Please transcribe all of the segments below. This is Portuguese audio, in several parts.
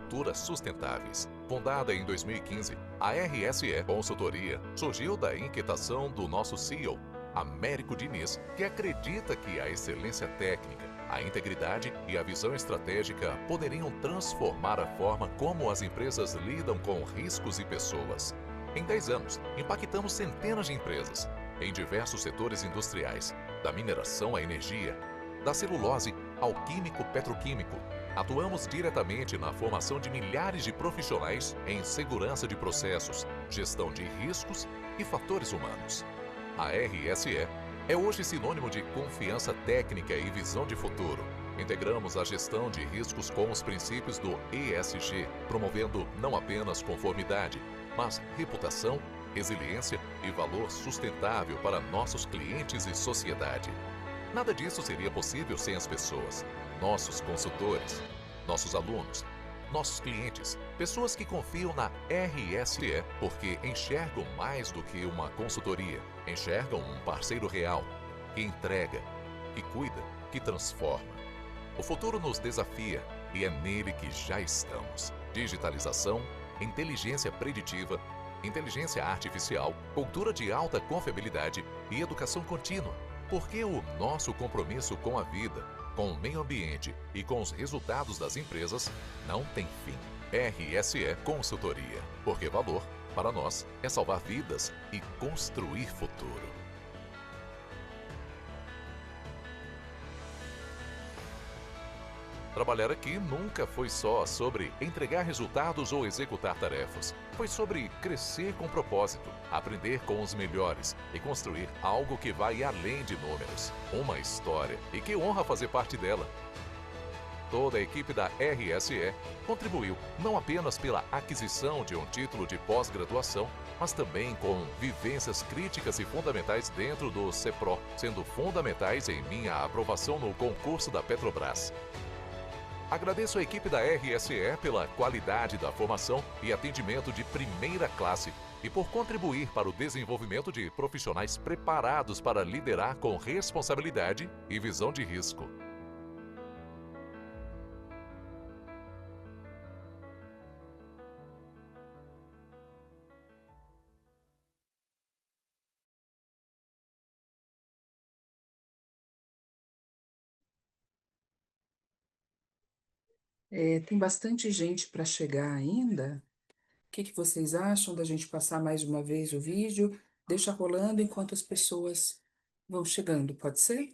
culturas sustentáveis. Fundada em 2015, a RSE Consultoria surgiu da inquietação do nosso CEO, Américo Diniz, que acredita que a excelência técnica, a integridade e a visão estratégica poderiam transformar a forma como as empresas lidam com riscos e pessoas. Em 10 anos, impactamos centenas de empresas, em diversos setores industriais, da mineração à energia, da celulose ao químico-petroquímico. Atuamos diretamente na formação de milhares de profissionais em segurança de processos, gestão de riscos e fatores humanos. A RSE é hoje sinônimo de confiança técnica e visão de futuro. Integramos a gestão de riscos com os princípios do ESG, promovendo não apenas conformidade, mas reputação, resiliência e valor sustentável para nossos clientes e sociedade. Nada disso seria possível sem as pessoas, nossos consultores, nossos alunos, nossos clientes, pessoas que confiam na RSE porque enxergam mais do que uma consultoria, enxergam um parceiro real, que entrega, que cuida, que transforma. O futuro nos desafia e é nele que já estamos. Digitalização, inteligência preditiva, inteligência artificial, cultura de alta confiabilidade e educação contínua. Porque o nosso compromisso com a vida, com o meio ambiente e com os resultados das empresas não tem fim. RSE Consultoria. Porque valor, para nós, é salvar vidas e construir futuro. Trabalhar aqui nunca foi só sobre entregar resultados ou executar tarefas. Foi sobre crescer com propósito, aprender com os melhores e construir algo que vai além de números. Uma história e que honra fazer parte dela. Toda a equipe da RSE contribuiu não apenas pela aquisição de um título de pós-graduação, mas também com vivências críticas e fundamentais dentro do CEPRO, sendo fundamentais em minha aprovação no concurso da Petrobras. Agradeço a equipe da RSE pela qualidade da formação e atendimento de primeira classe e por contribuir para o desenvolvimento de profissionais preparados para liderar com responsabilidade e visão de risco. Tem bastante gente para chegar ainda. O que que vocês acham da gente passar mais uma vez o vídeo? Deixa rolando enquanto as pessoas vão chegando, pode ser?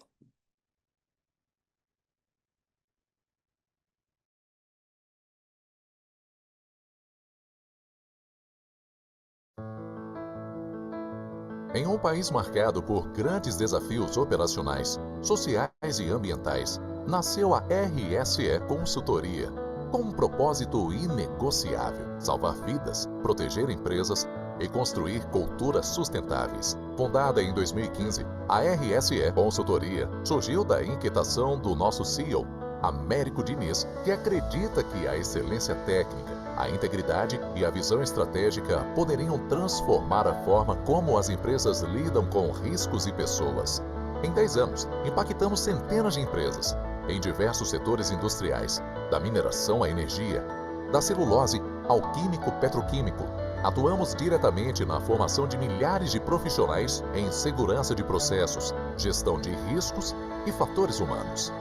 Em um país marcado por grandes desafios operacionais, sociais e ambientais, nasceu a RSE Consultoria, com um propósito inegociável: salvar vidas, proteger empresas e construir culturas sustentáveis. Fundada em 2015, a RSE Consultoria surgiu da inquietação do nosso CEO, Américo Diniz, que acredita que a excelência técnica, a integridade e a visão estratégica poderiam transformar a forma como as empresas lidam com riscos e pessoas. Em 10 anos, impactamos centenas de empresas, em diversos setores industriais, da mineração à energia, da celulose ao químico-petroquímico. Atuamos diretamente na formação de milhares de profissionais em segurança de processos, gestão de riscos e fatores humanos.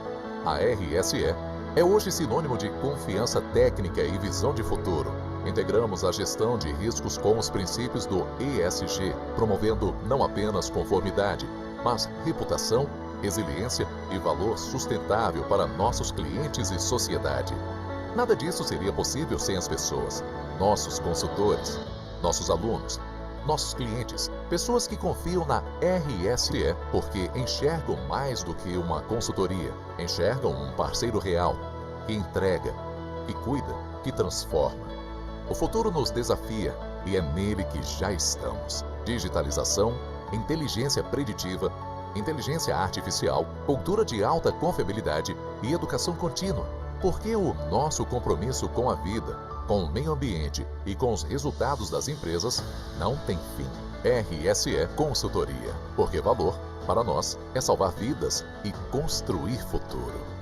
A RSE é hoje sinônimo de confiança técnica e visão de futuro. Integramos a gestão de riscos com os princípios do ESG, promovendo não apenas conformidade, mas reputação, resiliência e valor sustentável para nossos clientes e sociedade. Nada disso seria possível sem as pessoas, nossos consultores, nossos alunos, nossos clientes, pessoas que confiam na RSE porque enxergam mais do que uma consultoria, enxergam um parceiro real, que entrega, que cuida, que transforma. O futuro nos desafia e é nele que já estamos. Digitalização, inteligência preditiva, inteligência artificial, cultura de alta confiabilidade e educação contínua. Porque o nosso compromisso com a vida, com o meio ambiente e com os resultados das empresas não tem fim. RSE Consultoria. Porque valor, para nós, é salvar vidas e construir futuro.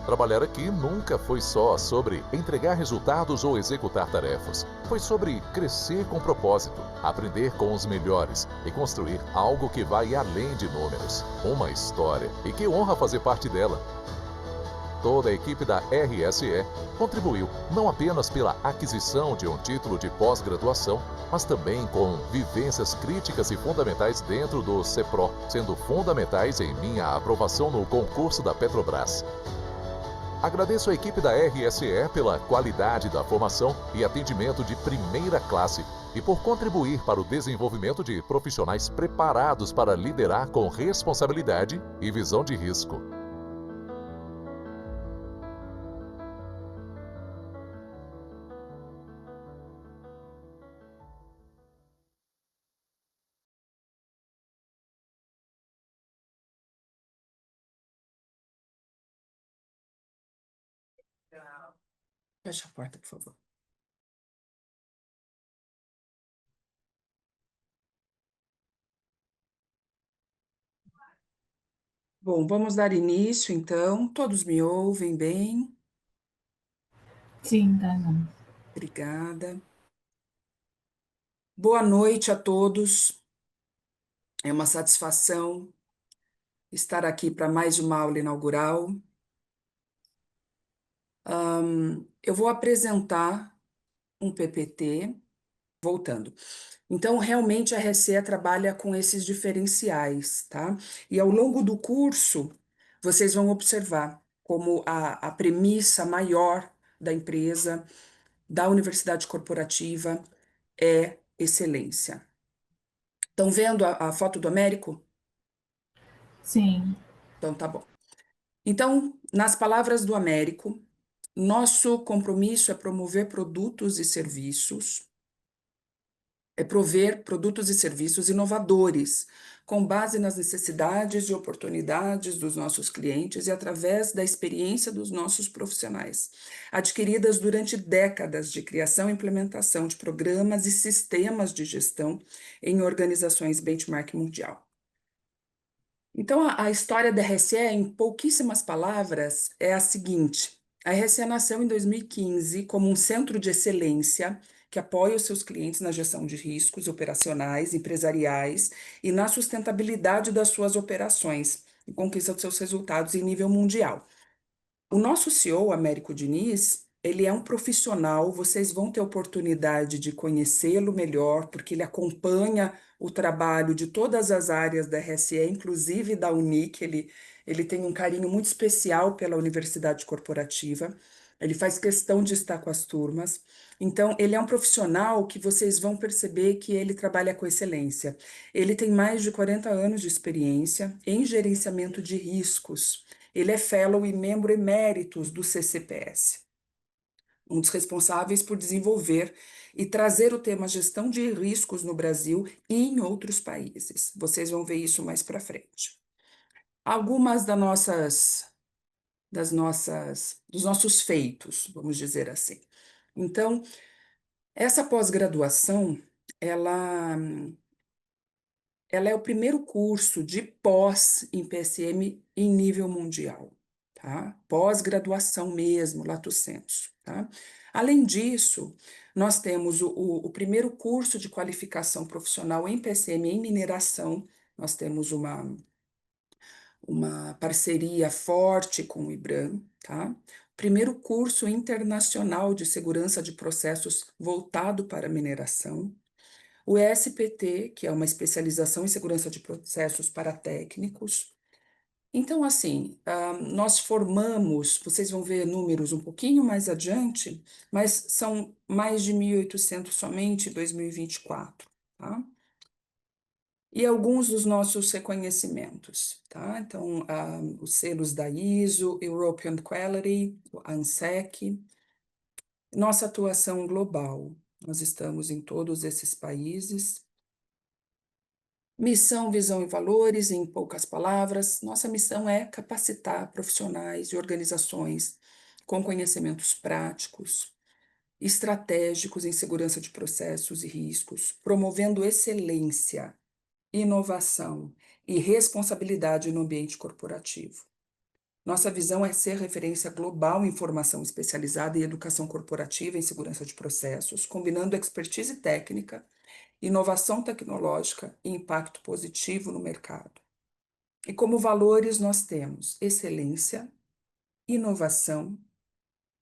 Trabalhar aqui nunca foi só sobre entregar resultados ou executar tarefas. Foi sobre crescer com propósito, aprender com os melhores e construir algo que vai além de números. Uma história e que honra fazer parte dela. Toda a equipe da RSE contribuiu não apenas pela aquisição de um título de pós-graduação, mas também com vivências críticas e fundamentais dentro do CEPRO, sendo fundamentais em minha aprovação no concurso da Petrobras. Agradeço a equipe da RSE pela qualidade da formação e atendimento de primeira classe e por contribuir para o desenvolvimento de profissionais preparados para liderar com responsabilidade e visão de risco. Fecha a porta, por favor. Bom, vamos dar início, então. Todos me ouvem bem? Sim, tá bom. Obrigada. Boa noite a todos. É uma satisfação estar aqui para mais uma aula inaugural. Eu vou apresentar um PPT, voltando. Então, realmente, a RCE trabalha com esses diferenciais, tá? E ao longo do curso, vocês vão observar como a premissa maior da empresa, da universidade corporativa, é excelência. Estão vendo a foto do Américo? Sim, Então, tá bom. Então, nas palavras do Américo, nosso compromisso é promover produtos e serviços, é prover produtos e serviços inovadores, com base nas necessidades e oportunidades dos nossos clientes e através da experiência dos nossos profissionais, adquiridas durante décadas de criação e implementação de programas e sistemas de gestão em organizações benchmark mundial. Então, a história da RSE, em pouquíssimas palavras, é a seguinte: a RSE nasceu em 2015 como um centro de excelência que apoia os seus clientes na gestão de riscos operacionais, empresariais e na sustentabilidade das suas operações e conquista dos seus resultados em nível mundial. O nosso CEO, Américo Diniz, ele é um profissional, vocês vão ter oportunidade de conhecê-lo melhor, porque ele acompanha o trabalho de todas as áreas da RSE, inclusive da Unic, ele tem um carinho muito especial pela Universidade Corporativa, ele faz questão de estar com as turmas, então ele é um profissional que vocês vão perceber que ele trabalha com excelência. Ele tem mais de 40 anos de experiência em gerenciamento de riscos. Ele é fellow e membro eméritos do CCPS, um dos responsáveis por desenvolver e trazer o tema gestão de riscos no Brasil e em outros países. Vocês vão ver isso mais para frente. Algumas dos nossos feitos, vamos dizer assim. Então, essa pós-graduação, ela ela é o primeiro curso de pós em PSM em nível mundial, tá? Pós-graduação mesmo, lato sensu, tá? Além disso, nós temos o primeiro curso de qualificação profissional em PSM em mineração, nós temos uma parceria forte com o IBRAM, tá? Primeiro curso internacional de segurança de processos voltado para mineração, o ESPT, que é uma especialização em segurança de processos para técnicos. Então, assim, nós formamos, vocês vão ver números um pouquinho mais adiante, mas são mais de 1.800 somente em 2024, tá? E alguns dos nossos reconhecimentos, tá? Então, os selos da ISO, European Quality, ANSEC, nossa atuação global. Nós estamos em todos esses países. Missão, visão e valores, em poucas palavras, nossa missão é capacitar profissionais e organizações com conhecimentos práticos, estratégicos em segurança de processos e riscos, promovendo excelência, inovação e responsabilidade no ambiente corporativo. Nossa visão é ser referência global em formação especializada e educação corporativa em segurança de processos, combinando expertise técnica, inovação tecnológica e impacto positivo no mercado. E como valores nós temos excelência, inovação,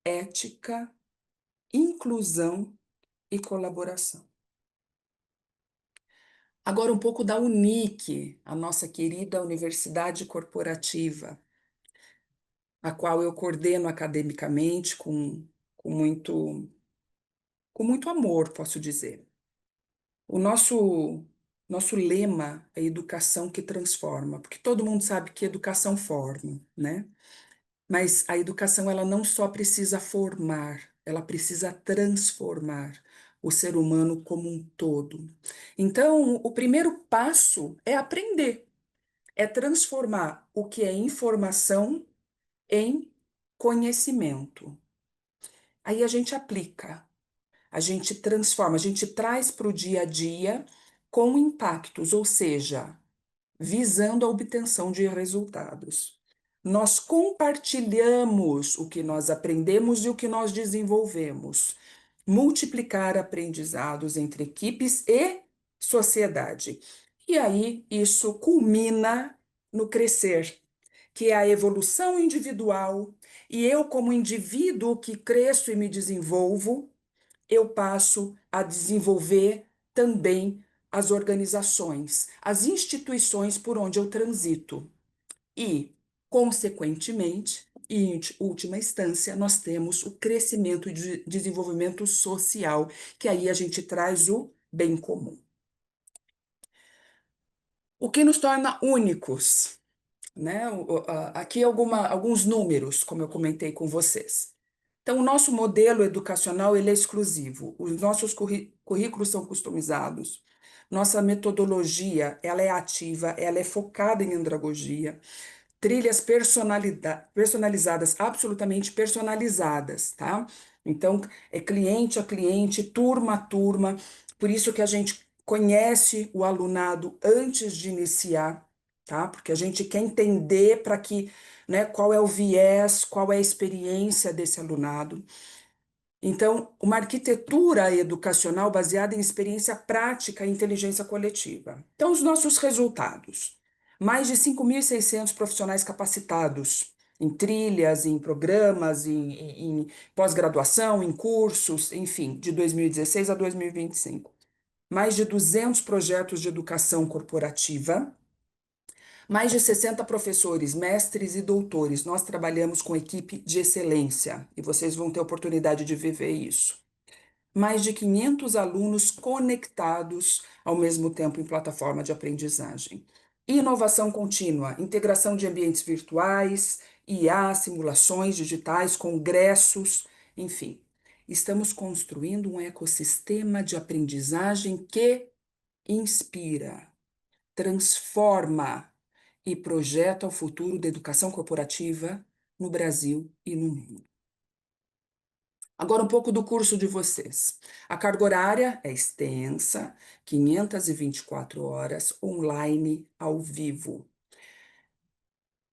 ética, inclusão e colaboração. Agora um pouco da UNIC, a nossa querida universidade corporativa, a qual eu coordeno academicamente com muito, com muito amor, posso dizer. O nosso lema é educação que transforma, porque todo mundo sabe que educação forma, né? Mas a educação ela não só precisa formar, ela precisa transformar o ser humano como um todo. Então, o primeiro passo é aprender, é transformar o que é informação em conhecimento. Aí a gente aplica, a gente transforma, a gente traz para o dia a dia com impactos, ou seja, visando a obtenção de resultados. Nós compartilhamos o que nós aprendemos e o que nós desenvolvemos. Multiplicar aprendizados entre equipes e sociedade. E aí isso culmina no crescer, que é a evolução individual. E eu, como indivíduo que cresço e me desenvolvo, eu passo a desenvolver também as organizações, as instituições por onde eu transito. E, consequentemente, e em última instância, nós temos o crescimento e desenvolvimento social, que aí a gente traz o bem comum. O que nos torna únicos, né? Aqui alguns números, como eu comentei com vocês. Então, o nosso modelo educacional ele é exclusivo. Os nossos currículos são customizados. Nossa metodologia ela é ativa, ela é focada em andragogia. Trilhas personalizadas, absolutamente personalizadas, tá? Então, é cliente a cliente, turma a turma. Por isso que a gente conhece o alunado antes de iniciar, tá? Porque a gente quer entender para que, né, qual é o viés, qual é a experiência desse alunado. Então, uma arquitetura educacional baseada em experiência prática e inteligência coletiva. Então, os nossos resultados. Mais de 5.600 profissionais capacitados em trilhas, em programas, em pós-graduação, em cursos, enfim, de 2016 a 2025. Mais de 200 projetos de educação corporativa, mais de 60 professores, mestres e doutores. Nós trabalhamos com equipe de excelência e vocês vão ter oportunidade de viver isso. Mais de 500 alunos conectados ao mesmo tempo em plataforma de aprendizagem. Inovação contínua, integração de ambientes virtuais, IA, simulações digitais, congressos, enfim. Estamos construindo um ecossistema de aprendizagem que inspira, transforma e projeta o futuro da educação corporativa no Brasil e no mundo. Agora um pouco do curso de vocês. A carga horária é extensa, 524 horas, online, ao vivo.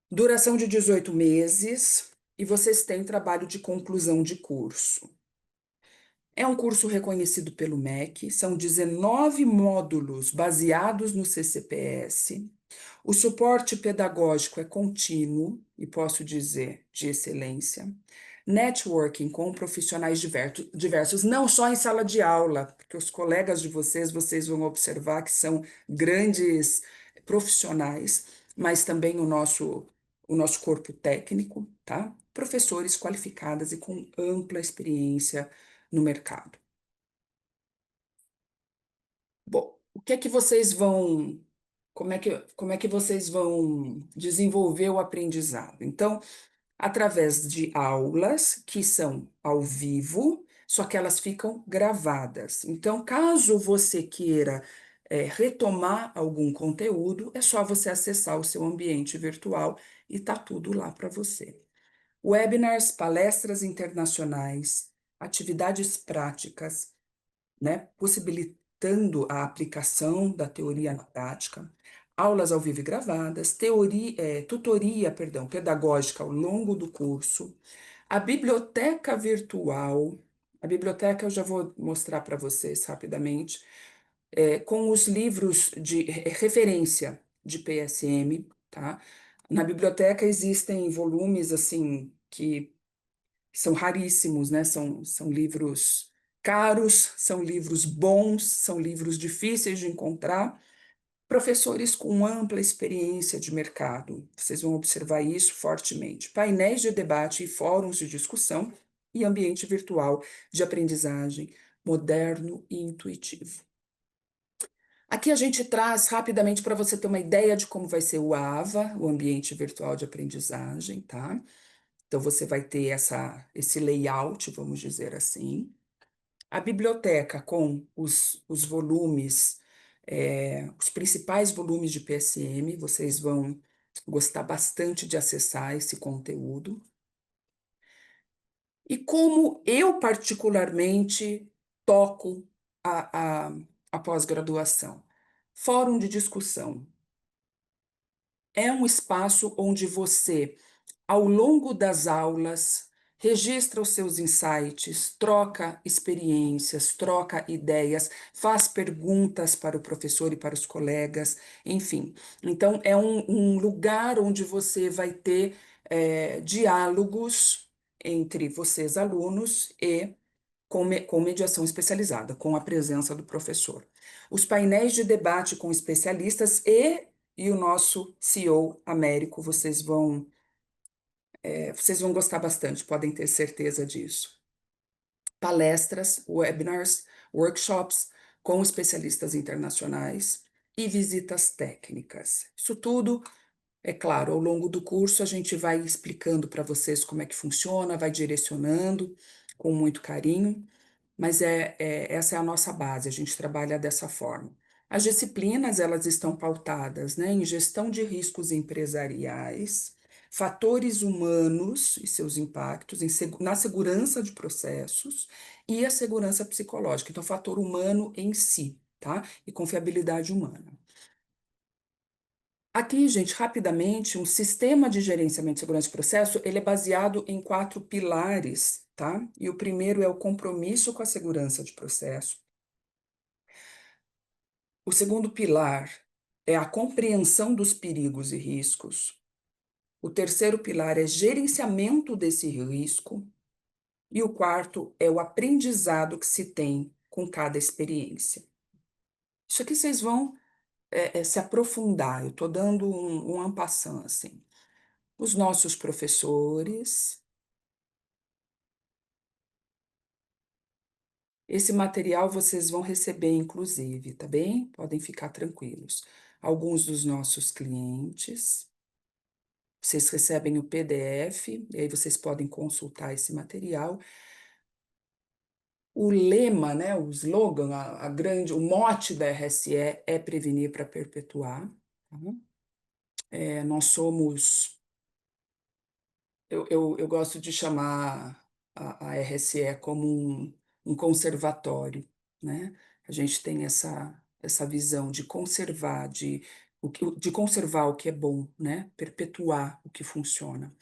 Duração de 18 meses e vocês têm trabalho de conclusão de curso. É um curso reconhecido pelo MEC, são 19 módulos baseados no CCPS. O suporte pedagógico é contínuo e posso dizer de excelência. Networking com profissionais diversos, não só em sala de aula, porque os colegas de vocês vão observar que são grandes profissionais, mas também o nosso corpo técnico, tá? Professores qualificados e com ampla experiência no mercado. Bom, o que é que vocês vão, como é que vocês vão desenvolver o aprendizado? Então, através de aulas que são ao vivo, só que elas ficam gravadas. Então, caso você queira retomar algum conteúdo, é só você acessar o seu ambiente virtual e tá tudo lá para você. Webinars, palestras internacionais, atividades práticas, né, possibilitando a aplicação da teoria na prática, aulas ao vivo e gravadas, tutoria, perdão, pedagógica ao longo do curso, a biblioteca virtual. A biblioteca eu já vou mostrar para vocês rapidamente, com os livros de referência de PSM, tá? Na biblioteca existem volumes assim que são raríssimos, né? São livros caros, são livros bons, são livros difíceis de encontrar, professores com ampla experiência de mercado. Vocês vão observar isso fortemente. Painéis de debate e fóruns de discussão e ambiente virtual de aprendizagem moderno e intuitivo. Aqui a gente traz rapidamente para você ter uma ideia de como vai ser o AVA, o ambiente virtual de aprendizagem, tá? Então você vai ter esse layout, vamos dizer assim. A biblioteca com os volumes, os principais volumes de PSM, vocês vão gostar bastante de acessar esse conteúdo. E como eu particularmente toco a pós-graduação. Fórum de discussão. É um espaço onde você, ao longo das aulas, registra os seus insights, troca experiências, troca ideias, faz perguntas para o professor e para os colegas, enfim. Então, é um lugar onde você vai ter diálogos entre vocês, alunos, e com mediação especializada, com a presença do professor. Os painéis de debate com especialistas e o nosso CEO Américo, vocês vão gostar bastante, podem ter certeza disso. Palestras, webinars, workshops com especialistas internacionais e visitas técnicas. Isso tudo, é claro, ao longo do curso a gente vai explicando para vocês como é que funciona, vai direcionando com muito carinho, mas essa é a nossa base, a gente trabalha dessa forma. As disciplinas, elas estão pautadas, né, em gestão de riscos empresariais, fatores humanos e seus impactos na segurança de processos e a segurança psicológica. Então, fator humano em si, tá? E confiabilidade humana. Aqui, gente, rapidamente, um sistema de gerenciamento de segurança de processo, ele é baseado em 4 pilares, tá? E o primeiro é o compromisso com a segurança de processo. O segundo pilar é a compreensão dos perigos e riscos. O terceiro pilar é gerenciamento desse risco. E o quarto é o aprendizado que se tem com cada experiência. Isso aqui vocês vão se aprofundar. Eu estou dando um en passant, assim. Os nossos professores. Esse material vocês vão receber, inclusive, tá bem? Podem ficar tranquilos. Alguns dos nossos clientes. Vocês recebem o PDF, e aí vocês podem consultar esse material. O lema, né, o slogan, o mote da RSE é prevenir para perpetuar. Tá? Nós somos, eu gosto de chamar a RSE como um conservatório, né? A gente tem essa visão de conservar, de conservar o que é bom, né? Perpetuar o que funciona.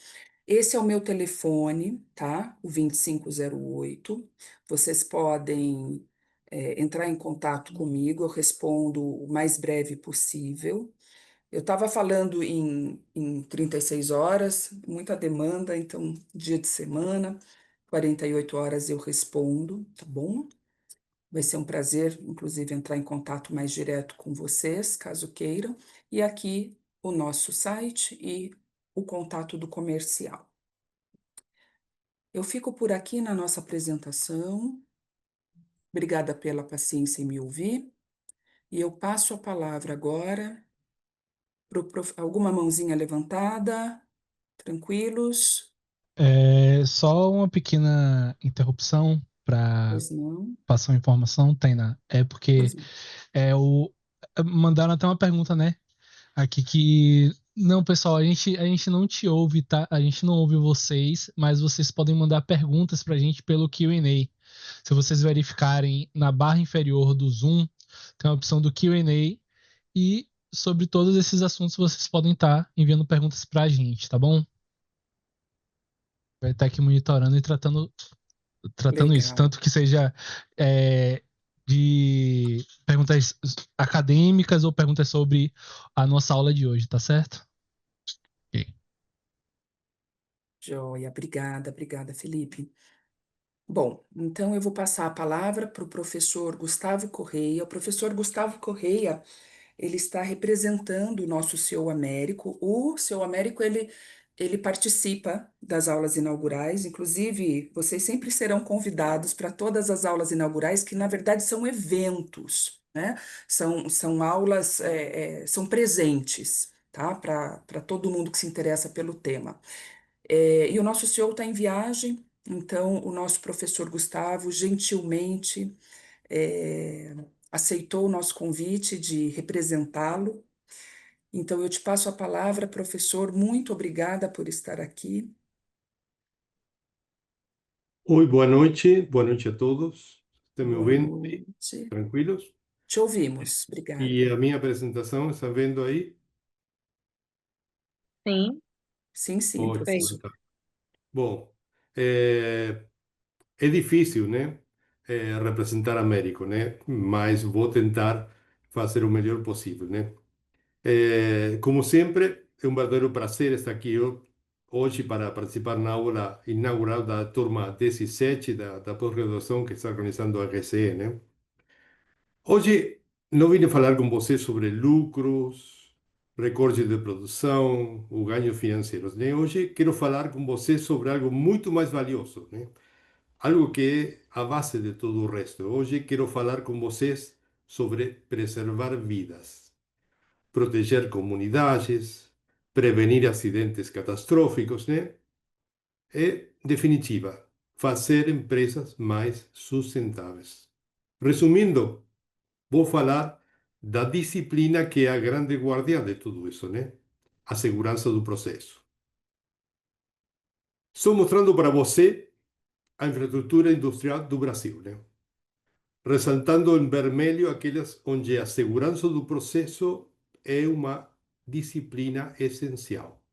Esse é o meu telefone, tá? O 2508. Vocês podem entrar em contato comigo, eu respondo o mais breve possível. Eu estava falando em 36 horas, muita demanda, então, dia de semana, 48 horas eu respondo, tá bom? Vai ser um prazer, inclusive, entrar em contato mais direto com vocês, caso queiram. E aqui o nosso site e o contato do comercial. Eu fico por aqui na nossa apresentação. Obrigada pela paciência em me ouvir. E eu passo a palavra agora para alguma mãozinha levantada. Tranquilos? Só uma pequena interrupção para Pois não? passar uma informação, Tainá. É porque Pois não. mandaram até uma pergunta, né? Aqui que. Não, pessoal, a gente não te ouve, tá? A gente não ouve vocês, mas vocês podem mandar perguntas para a gente pelo Q&A. Se vocês verificarem na barra inferior do Zoom, tem a opção do Q&A e sobre todos esses assuntos, vocês podem estar enviando perguntas para a gente, tá bom? Vai estar aqui monitorando e tratando isso, Legal. tanto que seja de perguntas acadêmicas ou perguntas sobre a nossa aula de hoje, tá certo? Ok. Joia, obrigada, Felipe. Bom, então eu vou passar a palavra para o professor Gustavo Correia. O professor Gustavo Correia, ele está representando o nosso CEO Américo. O CEO Américo, ele participa das aulas inaugurais, inclusive vocês sempre serão convidados para todas as aulas inaugurais, que na verdade são eventos, né? São aulas, são presentes, tá? Para todo mundo que se interessa pelo tema. E o nosso CEO está em viagem, então o nosso professor Gustavo gentilmente é, aceitou o nosso convite de representá-lo. Então eu te passo a palavra, professor. Muito obrigada por estar aqui. Oi, boa noite a todos. Estão me Boa ouvindo? noite. Tranquilos? Te ouvimos. E Obrigada. a minha apresentação, está vendo aí? Sim, Sim, sim, Ótimo, perfeito. professor. então. Bom, é difícil, né? Representar Américo, né? Mas vou tentar fazer o melhor possível, né? Como sempre, é um verdadeiro prazer estar aqui hoje para participar na aula inaugural da turma 17 da pós-graduação que está organizando a RCE, né? Hoje não vim falar com você sobre lucros, recortes de produção ou ganhos financeiros, né? Hoje quero falar com você sobre algo muito mais valioso, né? Algo que é a base de todo o resto. Hoje quero falar com vocês sobre preservar vidas, proteger comunidades, prevenir acidentes catastróficos, né? E, definitiva, fazer empresas mais sustentáveis. Resumindo, vou falar da disciplina que é a grande guardiã de tudo isso, né? A segurança do processo. Estou mostrando para você a infraestrutura industrial do Brasil, né? Ressaltando em vermelho aquelas onde a segurança do processo é uma disciplina essencial.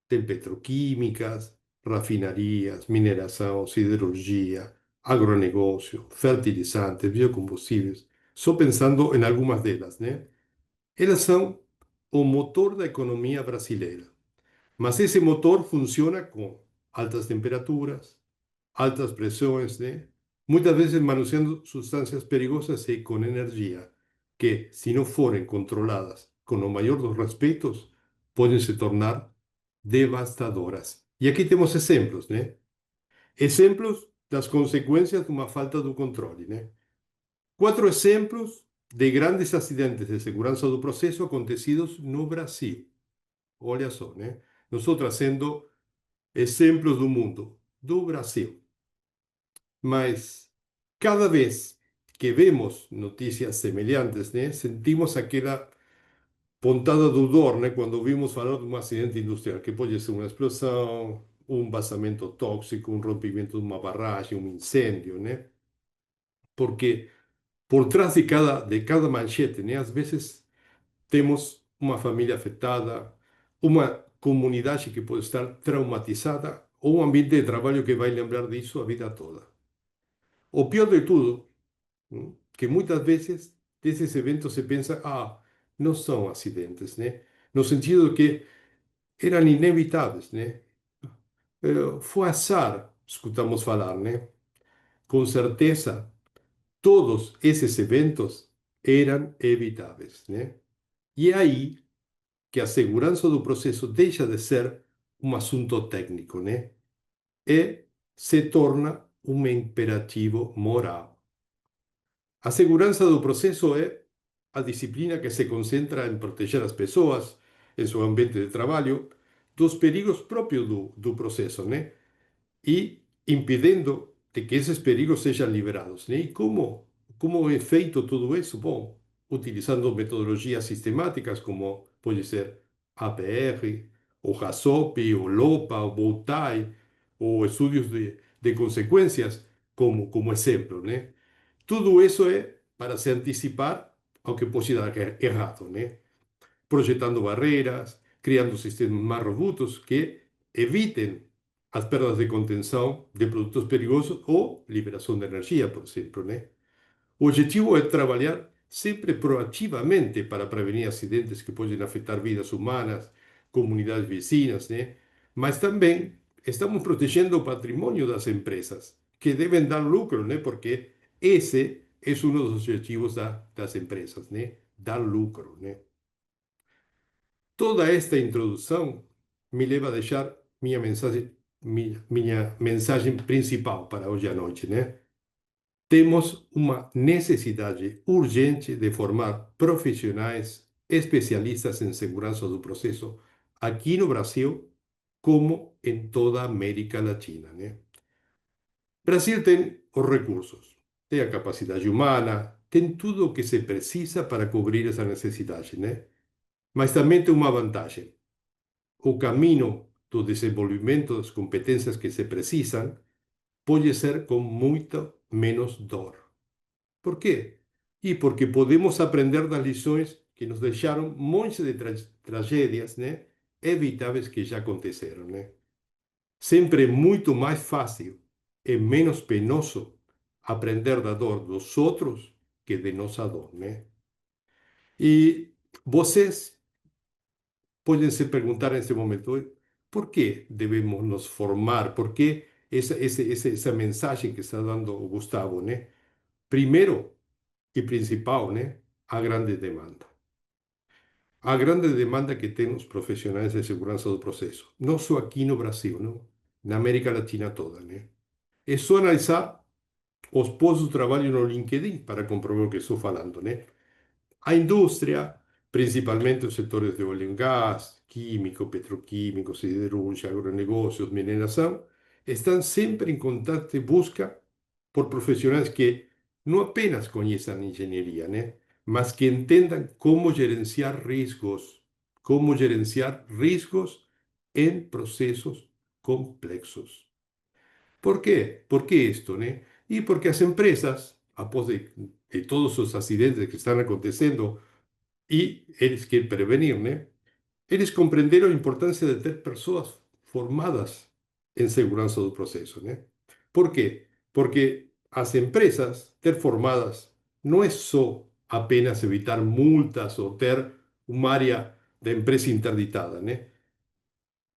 Tem petroquímicas, refinarias, mineração, siderurgia, agronegócio, fertilizantes, biocombustíveis. Só pensando em algumas delas, né? Elas são o motor da economia brasileira. Mas esse motor funciona com altas temperaturas, altas pressões, né? Muitas vezes manuseando substâncias perigosas e com energia, que, se não forem controladas com o maior dos respeitos, podem se tornar devastadoras. E aqui temos exemplos, né? Exemplos das consequências de uma falta de controle, né? Quatro exemplos de grandes acidentes de segurança do processo acontecidos no Brasil. Olha só, né? Nós estou trazendo exemplos do mundo, do Brasil. Mas cada vez que vemos notícias semelhantes, né, sentimos aquela pontada do dor, né, quando vimos falar de um acidente industrial, que pode ser uma explosão, um vazamento tóxico, um rompimento de uma barragem, um incêndio, né? Porque por trás de cada manchete, né, às vezes temos uma família afetada, uma comunidade que pode estar traumatizada ou um ambiente de trabalho que vai lembrar disso a vida toda. O pior de tudo, que muitas vezes desses eventos se pensa, não são acidentes, né? No sentido de que eram inevitáveis, né? Foi azar, escutamos falar, né? Com certeza, todos esses eventos eram evitáveis, né? E é aí que a segurança do processo deixa de ser um assunto técnico, né? E se torna um imperativo moral. A segurança do processo é a disciplina que se concentra em proteger as pessoas, em seu ambiente de trabalho, dos perigos próprios do processo, né? E impedindo de que esses perigos sejam liberados, né? E como é feito tudo isso? Bom, utilizando metodologias sistemáticas como pode ser APR, o HACCP, o LOPA, o BOWTI, ou estudos de consequências como exemplo, né? Tudo isso é para se antecipar ao que pode dar errado, né? projetando barreiras, criando sistemas mais robustos que evitem as perdas de contenção de produtos perigosos ou liberação de energia, por exemplo, né? O objetivo é trabalhar sempre proativamente para prevenir acidentes que podem afetar vidas humanas, comunidades vizinhas, né? Mas também estamos protegendo o patrimônio das empresas, que devem dar lucro, né? Porque esse é um dos objetivos das empresas, né? Dar lucro, né? Toda esta introdução me leva a deixar minha mensagem principal para hoje à noite, né? Temos uma necessidade urgente de formar profissionais especialistas em segurança do processo aqui no Brasil, como em toda a América Latina, né? Brasil tem os recursos, tem a capacidade humana, tem tudo o que se precisa para cobrir essa necessidade, né? Mas também tem uma vantagem. O caminho do desenvolvimento das competências que se precisam pode ser com muito menos dor. Por quê? E porque podemos aprender das lições que nos deixaram montes de tragédias, né, evitáveis que já aconteceram, né? Sempre é muito mais fácil e menos penoso aprender da dor dos outros que de nossa dor, né? E vocês podem se perguntar nesse momento, por que devemos nos formar? Por que essa mensagem que está dando o Gustavo, né? Primeiro e principal, né? A grande demanda. A grande demanda que tem os profissionais de segurança do processo. Não só aqui no Brasil, não? Na América Latina toda, né? É só analisar os postos de trabalho no LinkedIn para comprovar o que estou falando, né? A indústria, principalmente os setores de óleo e gás, químico, petroquímico, siderúrgica, agronegócios, mineração, estão sempre em constante busca por profissionais que não apenas conheçam engenharia, né? Mas que entendam como gerenciar riscos em processos complexos. Por quê? ¿Por qué esto, né? E porque as empresas, após de todos os acidentes que estão acontecendo, e eles querem prevenir, né? Eles compreenderam a importância de ter pessoas formadas em segurança do processo, né? Por quê? Porque as empresas ter formadas não é só apenas evitar multas ou ter uma área da empresa interditada, né?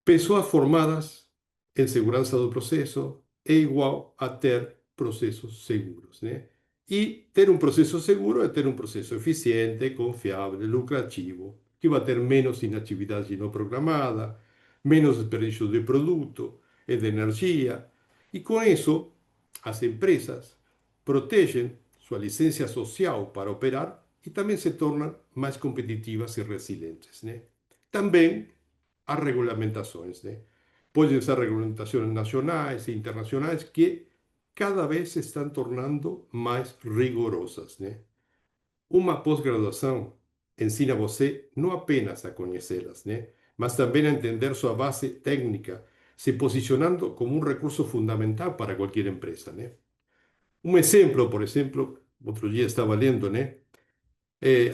Pessoas formadas em segurança do processo é igual a ter processos seguros, né? E ter um processo seguro é ter um processo eficiente, confiável, lucrativo, que vai ter menos inatividade não programada, menos desperdício de produto e de energia. E com isso, as empresas protegem sua licença social para operar e também se tornam mais competitivas e resilientes, né? Também as regulamentações, né? Podem ser regulamentações nacionais e internacionais que cada vez se estão tornando mais rigorosas, né? Uma pós-graduação ensina você não apenas a conhecê-las, né? Mas também a entender sua base técnica, se posicionando como um recurso fundamental para qualquer empresa, né? Um exemplo, por exemplo, outro dia estava lendo, né?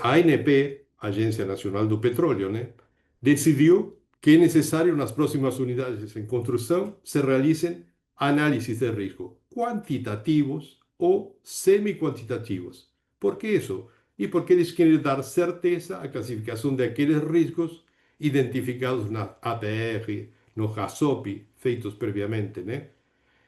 A ANP, Agência Nacional do Petróleo, né, decidiu que é necessário nas próximas unidades em construção se realicem análises de risco quantitativos ou semi-quantitativos. Por que isso? E porque eles querem dar certeza à classificação daqueles riscos identificados na APR, no RASOP, feitos previamente, né?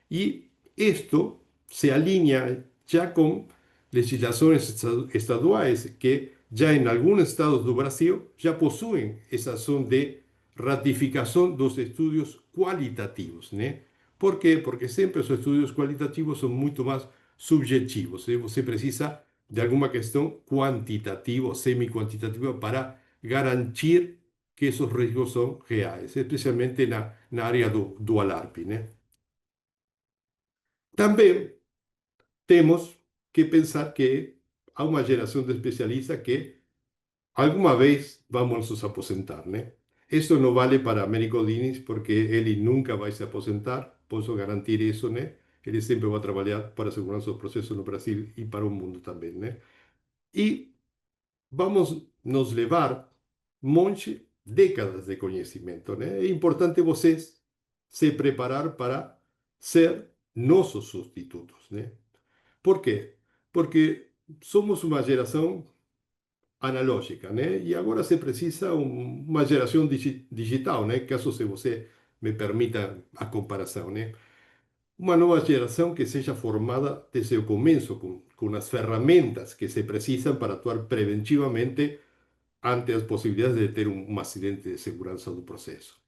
Y esto se alinea ya con legislaciones estaduales que ya en algunos estados do Brasil ya poseen esa zona de ratificación de los estudios cualitativos, ¿no? ¿Por qué? Porque siempre los estudios cualitativos son mucho más subjetivos, ¿sí? Você precisa de alguna cuestión cuantitativa o semi-cuantitativa para garantir que esos riesgos son reales, especialmente en la área do alarme, ¿no? Também temos que pensar que há uma geração de especialistas que alguma vez vamos nos aposentar, né? Isso não vale para Américo Diniz, porque ele nunca vai se aposentar, posso garantir isso, né? Ele sempre vai trabalhar para a segurança do processo no Brasil e para o mundo também, né? E vamos nos levar monte décadas de conhecimento, né? É importante vocês se preparar para ser nossos substitutos, né? Por quê? Porque somos uma geração analógica, né? E agora se precisa uma geração digital, né? Caso se você me permita a comparação, né? Uma nova geração que seja formada desde o começo, com as ferramentas que se precisam para atuar preventivamente ante as possibilidades de ter um acidente de segurança do processo.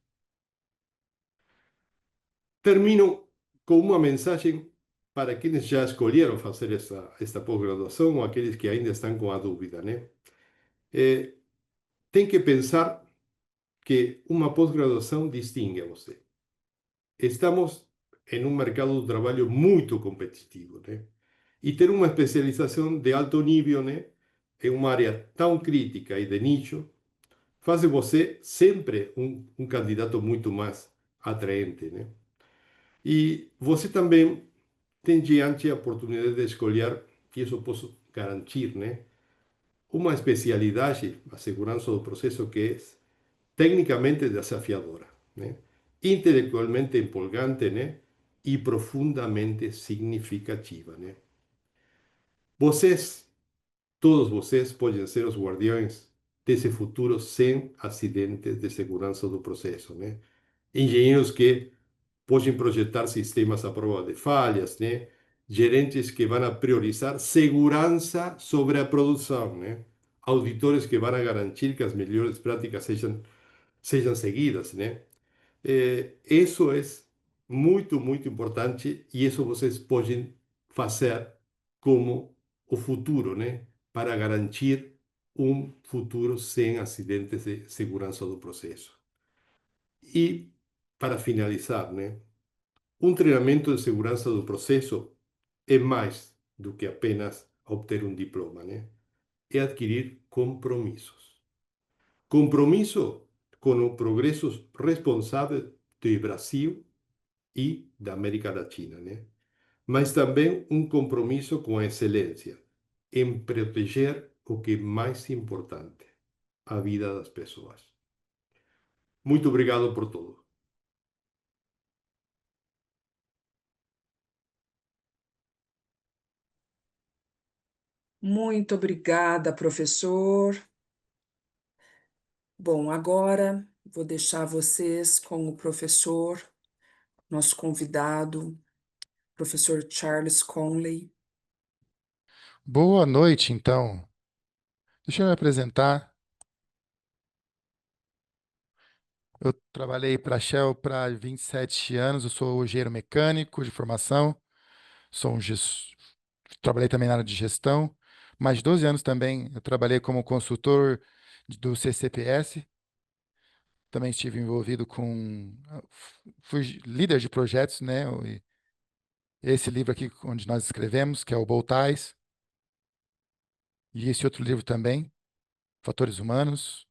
Termino com uma mensagem para quienes já escolheram fazer esta pós-graduação ou aqueles que ainda estão com a dúvida, né? Tem que pensar que uma pós-graduação distingue a você. Estamos em um mercado do trabalho muito competitivo, né? E ter uma especialização de alto nível, né, em uma área tão crítica e de nicho, faz de você sempre um candidato muito mais atraente, né? E você também tem diante a oportunidade de escolher, e isso eu posso garantir, né, uma especialidade, a segurança do processo, que é tecnicamente desafiadora, né? Intelectualmente empolgante, né? E profundamente significativa, né? Vocês, todos vocês, podem ser os guardiões desse futuro sem acidentes de segurança do processo, né? Engenheiros que podem projetar sistemas à prova de falhas, né? Gerentes que vão a priorizar segurança sobre a produção, né? Auditores que vão a garantir que as melhores práticas sejam seguidas, né? Isso é muito, muito importante e isso vocês podem fazer como o futuro, né? Para garantir um futuro sem acidentes de segurança do processo. E, para finalizar, né? Um treinamento de segurança do processo é mais do que apenas obter um diploma, né? É adquirir compromissos. Compromisso com o progresso responsável do Brasil e da América Latina, né? Mas também um compromisso com a excelência, em proteger o que é mais importante, a vida das pessoas. Muito obrigado por tudo. Muito obrigada, professor. Bom, agora vou deixar vocês com o professor, nosso convidado, professor Charles Conley. Boa noite, então. Deixa eu me apresentar. Eu trabalhei para a Shell para 27 anos, eu sou engenheiro mecânico de formação, trabalhei também na área de gestão, mais 12 anos também eu trabalhei como consultor do CCPS, também estive envolvido fui líder de projetos, né? Esse livro aqui onde nós escrevemos, que é o Boltais, e esse outro livro também, Fatores Humanos,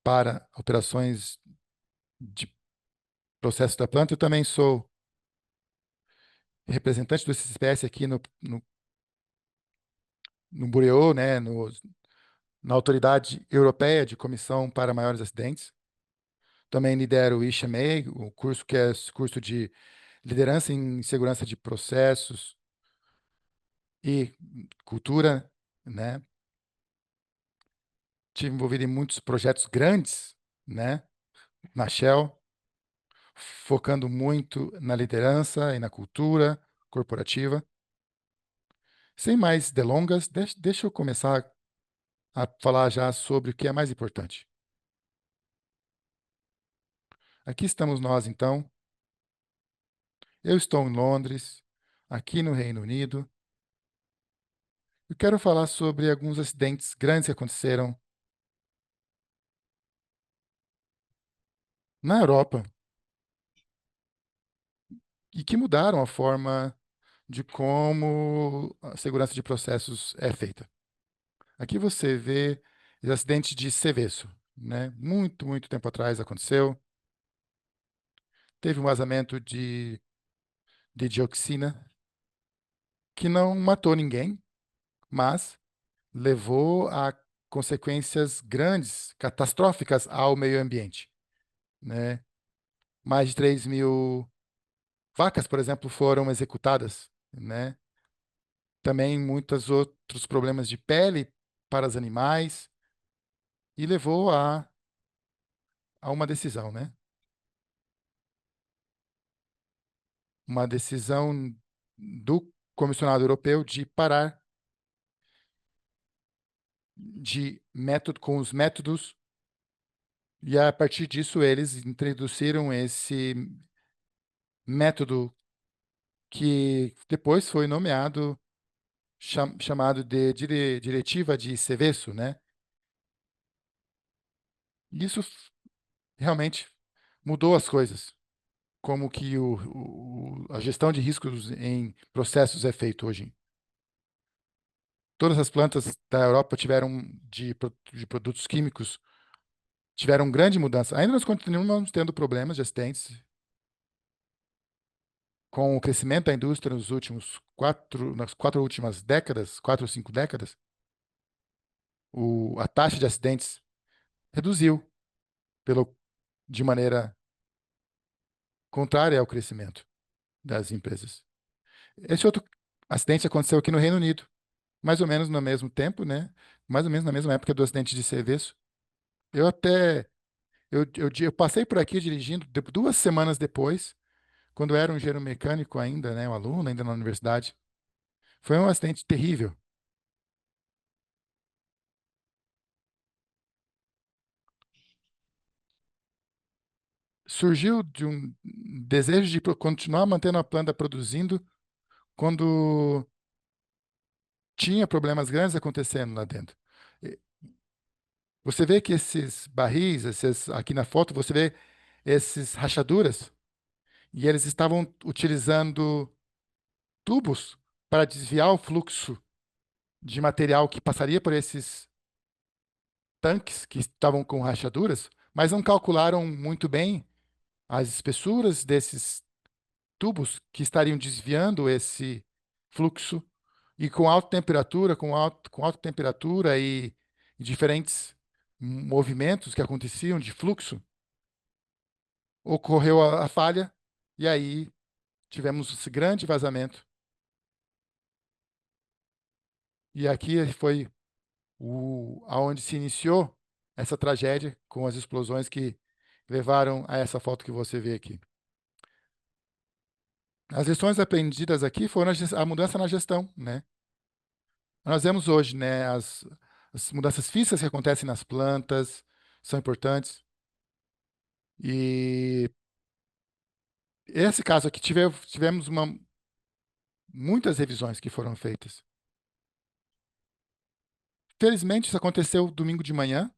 para operações de processo da planta. Eu também sou representante do CCPS aqui no Bureau, né, na Autoridade Europeia de Comissão para Maiores Acidentes. Também lidero o ICHMA, o curso que é curso de Liderança em Segurança de Processos e Cultura, né? Tive envolvido em muitos projetos grandes, né, na Shell, focando muito na liderança e na cultura corporativa. Sem mais delongas, deixa eu começar a falar já sobre o que é mais importante. Aqui estamos nós, então. Eu estou em Londres, aqui no Reino Unido. Eu quero falar sobre alguns acidentes grandes que aconteceram na Europa e que mudaram a forma de como a segurança de processos é feita. Aqui você vê o acidente de Seveso, né? Muito, muito tempo atrás aconteceu. Teve um vazamento de dioxina que não matou ninguém, mas levou a consequências grandes, catastróficas ao meio ambiente, né? Mais de 3.000 vacas, por exemplo, foram executadas, né? Também muitos outros problemas de pele para os animais e levou a uma decisão, né? Uma decisão do comissionado europeu de parar com os métodos, e a partir disso eles introduziram esse método que depois foi nomeado, chamado de Diretiva de Seveso, né? Isso realmente mudou as coisas, como que a gestão de riscos em processos é feito hoje. Todas as plantas da Europa tiveram de produtos químicos tiveram grande mudança. Ainda nós continuamos tendo problemas de acidentes com o crescimento da indústria nas 4 últimas décadas, 4 ou 5 décadas. A taxa de acidentes reduziu de maneira contrária ao crescimento das empresas. Esse outro acidente aconteceu aqui no Reino Unido, mais ou menos no mesmo tempo, né? Mais ou menos na mesma época do acidente de Seveso. Eu até eu passei por aqui dirigindo 2 semanas depois, quando eu era um engenheiro mecânico ainda, né, um aluno ainda na universidade. Foi um acidente terrível. Surgiu de um desejo de continuar mantendo a planta produzindo quando tinha problemas grandes acontecendo lá dentro. E você vê que esses barris, aqui na foto, você vê esses rachaduras, e eles estavam utilizando tubos para desviar o fluxo de material que passaria por esses tanques que estavam com rachaduras, mas não calcularam muito bem as espessuras desses tubos que estariam desviando esse fluxo, e com alta temperatura, com alta temperatura e diferentes movimentos que aconteciam de fluxo, ocorreu a falha, e aí tivemos esse grande vazamento. E aqui foi aonde se iniciou essa tragédia, com as explosões que levaram a essa foto que você vê aqui. As lições aprendidas aqui foram a mudança na gestão, né? Nós vemos hoje, né, as mudanças físicas que acontecem nas plantas são importantes. E esse caso aqui tivemos muitas revisões que foram feitas. Felizmente, isso aconteceu domingo de manhã,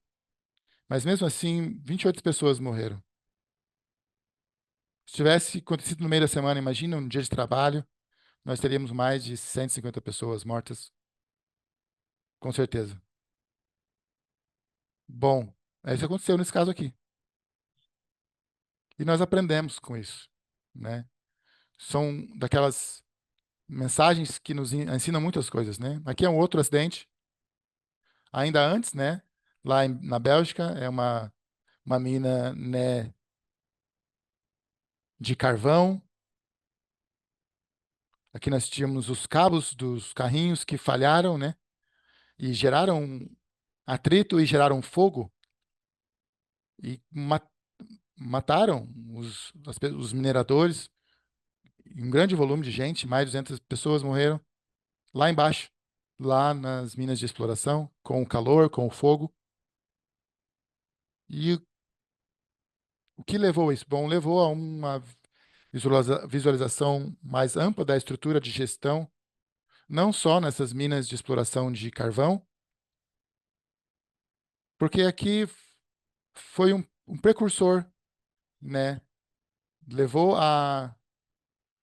mas mesmo assim, 28 pessoas morreram. Se tivesse acontecido no meio da semana, imagina um dia de trabalho, nós teríamos mais de 150 pessoas mortas, com certeza. Bom, isso aconteceu nesse caso aqui. E nós aprendemos com isso, né? São daquelas mensagens que nos ensinam muitas coisas, né? Aqui é um outro acidente, ainda antes, né? Lá na Bélgica, é uma mina, né, de carvão. Aqui nós tínhamos os cabos dos carrinhos que falharam, né? E geraram atrito e geraram fogo e mataram os mineradores. Um grande volume de gente, mais de 200 pessoas morreram lá embaixo, lá nas minas de exploração, com o calor, com o fogo. E o que levou a isso? Bom, levou a uma visualização mais ampla da estrutura de gestão, não só nessas minas de exploração de carvão, porque aqui foi um precursor, né?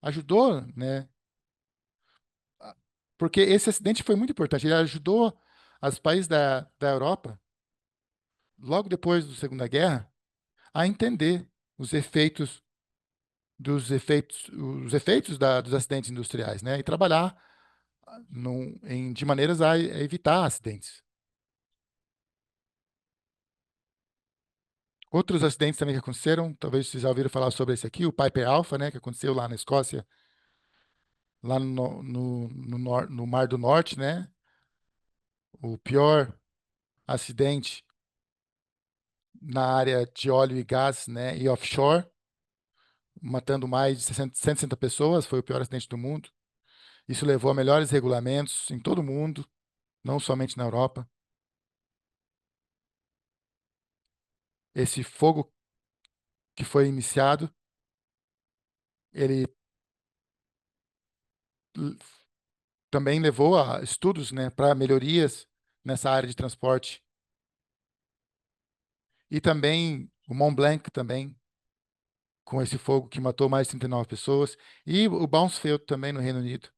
Ajudou, né? Porque esse acidente foi muito importante. Ele ajudou os países da Europa, logo depois da Segunda Guerra, a entender os efeitos dos acidentes industriais, né? E trabalhar de maneiras a evitar acidentes. Outros acidentes também que aconteceram, talvez vocês já ouviram falar sobre esse aqui, o Piper Alpha, né, que aconteceu lá na Escócia, lá no Mar do Norte, né? O pior acidente na área de óleo e gás, né, e offshore, matando mais de 160 pessoas, foi o pior acidente do mundo. Isso levou a melhores regulamentos em todo o mundo, não somente na Europa. Esse fogo que foi iniciado, ele também levou a estudos, né, para melhorias nessa área de transporte. E também o Mont Blanc também, com esse fogo que matou mais de 39 pessoas. E o Bounsfield também no Reino Unido,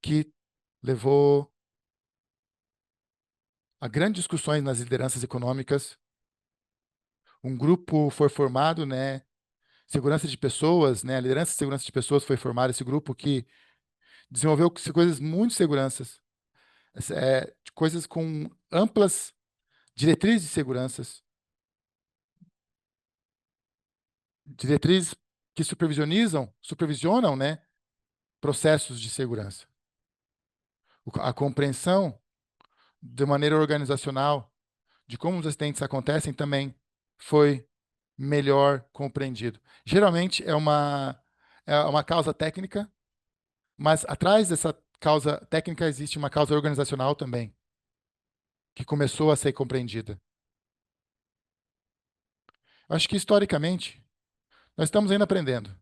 que levou a grandes discussões nas lideranças econômicas. Um grupo foi formado, né, segurança de pessoas, né, a liderança de segurança de pessoas foi formada, esse grupo que desenvolveu coisas muito seguranças, coisas com amplas diretrizes de seguranças, diretrizes que supervisionam, né, processos de segurança. A compreensão de maneira organizacional de como os acidentes acontecem também foi melhor compreendido. Geralmente é uma causa técnica, mas atrás dessa causa técnica existe uma causa organizacional também, que começou a ser compreendida. Acho que historicamente nós estamos ainda aprendendo.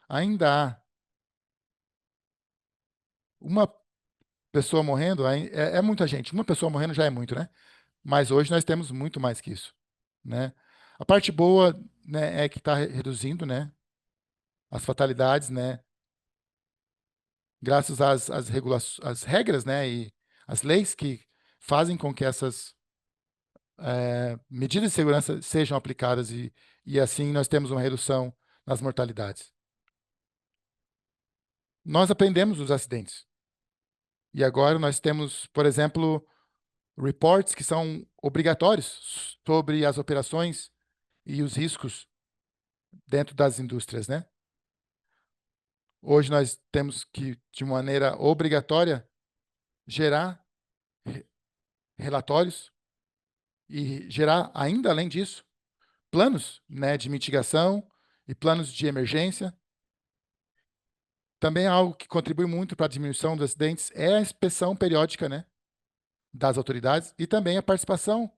Ainda há uma pessoa morrendo, é muita gente. Uma pessoa morrendo já é muito, né? Mas hoje nós temos muito mais que isso, né? A parte boa, né, é que está reduzindo, né, as fatalidades, né, graças às regras, né, e às leis que fazem com que essas medidas de segurança sejam aplicadas e assim nós temos uma redução nas mortalidades. Nós aprendemos dos acidentes. E agora nós temos, por exemplo, reports que são obrigatórios sobre as operações e os riscos dentro das indústrias, né? Hoje nós temos que, de maneira obrigatória, gerar relatórios e gerar, ainda além disso, planos, né, de mitigação e planos de emergência. Também algo que contribui muito para a diminuição dos acidentes é a inspeção periódica, né, das autoridades e também a participação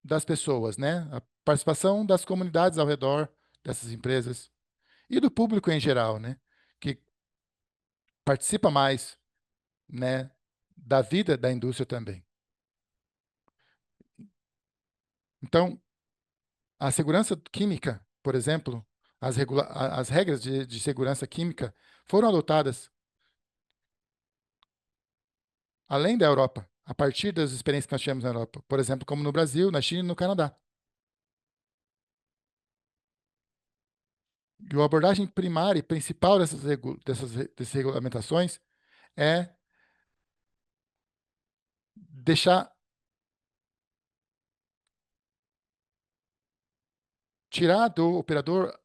das pessoas, né, a participação das comunidades ao redor dessas empresas e do público em geral, né, que participa mais, né, da vida da indústria também. Então, a segurança química, por exemplo, as regras de segurança química foram adotadas além da Europa, a partir das experiências que nós tivemos na Europa, por exemplo, como no Brasil, na China e no Canadá. E a abordagem primária e principal dessas regulamentações é deixar, tirar do operador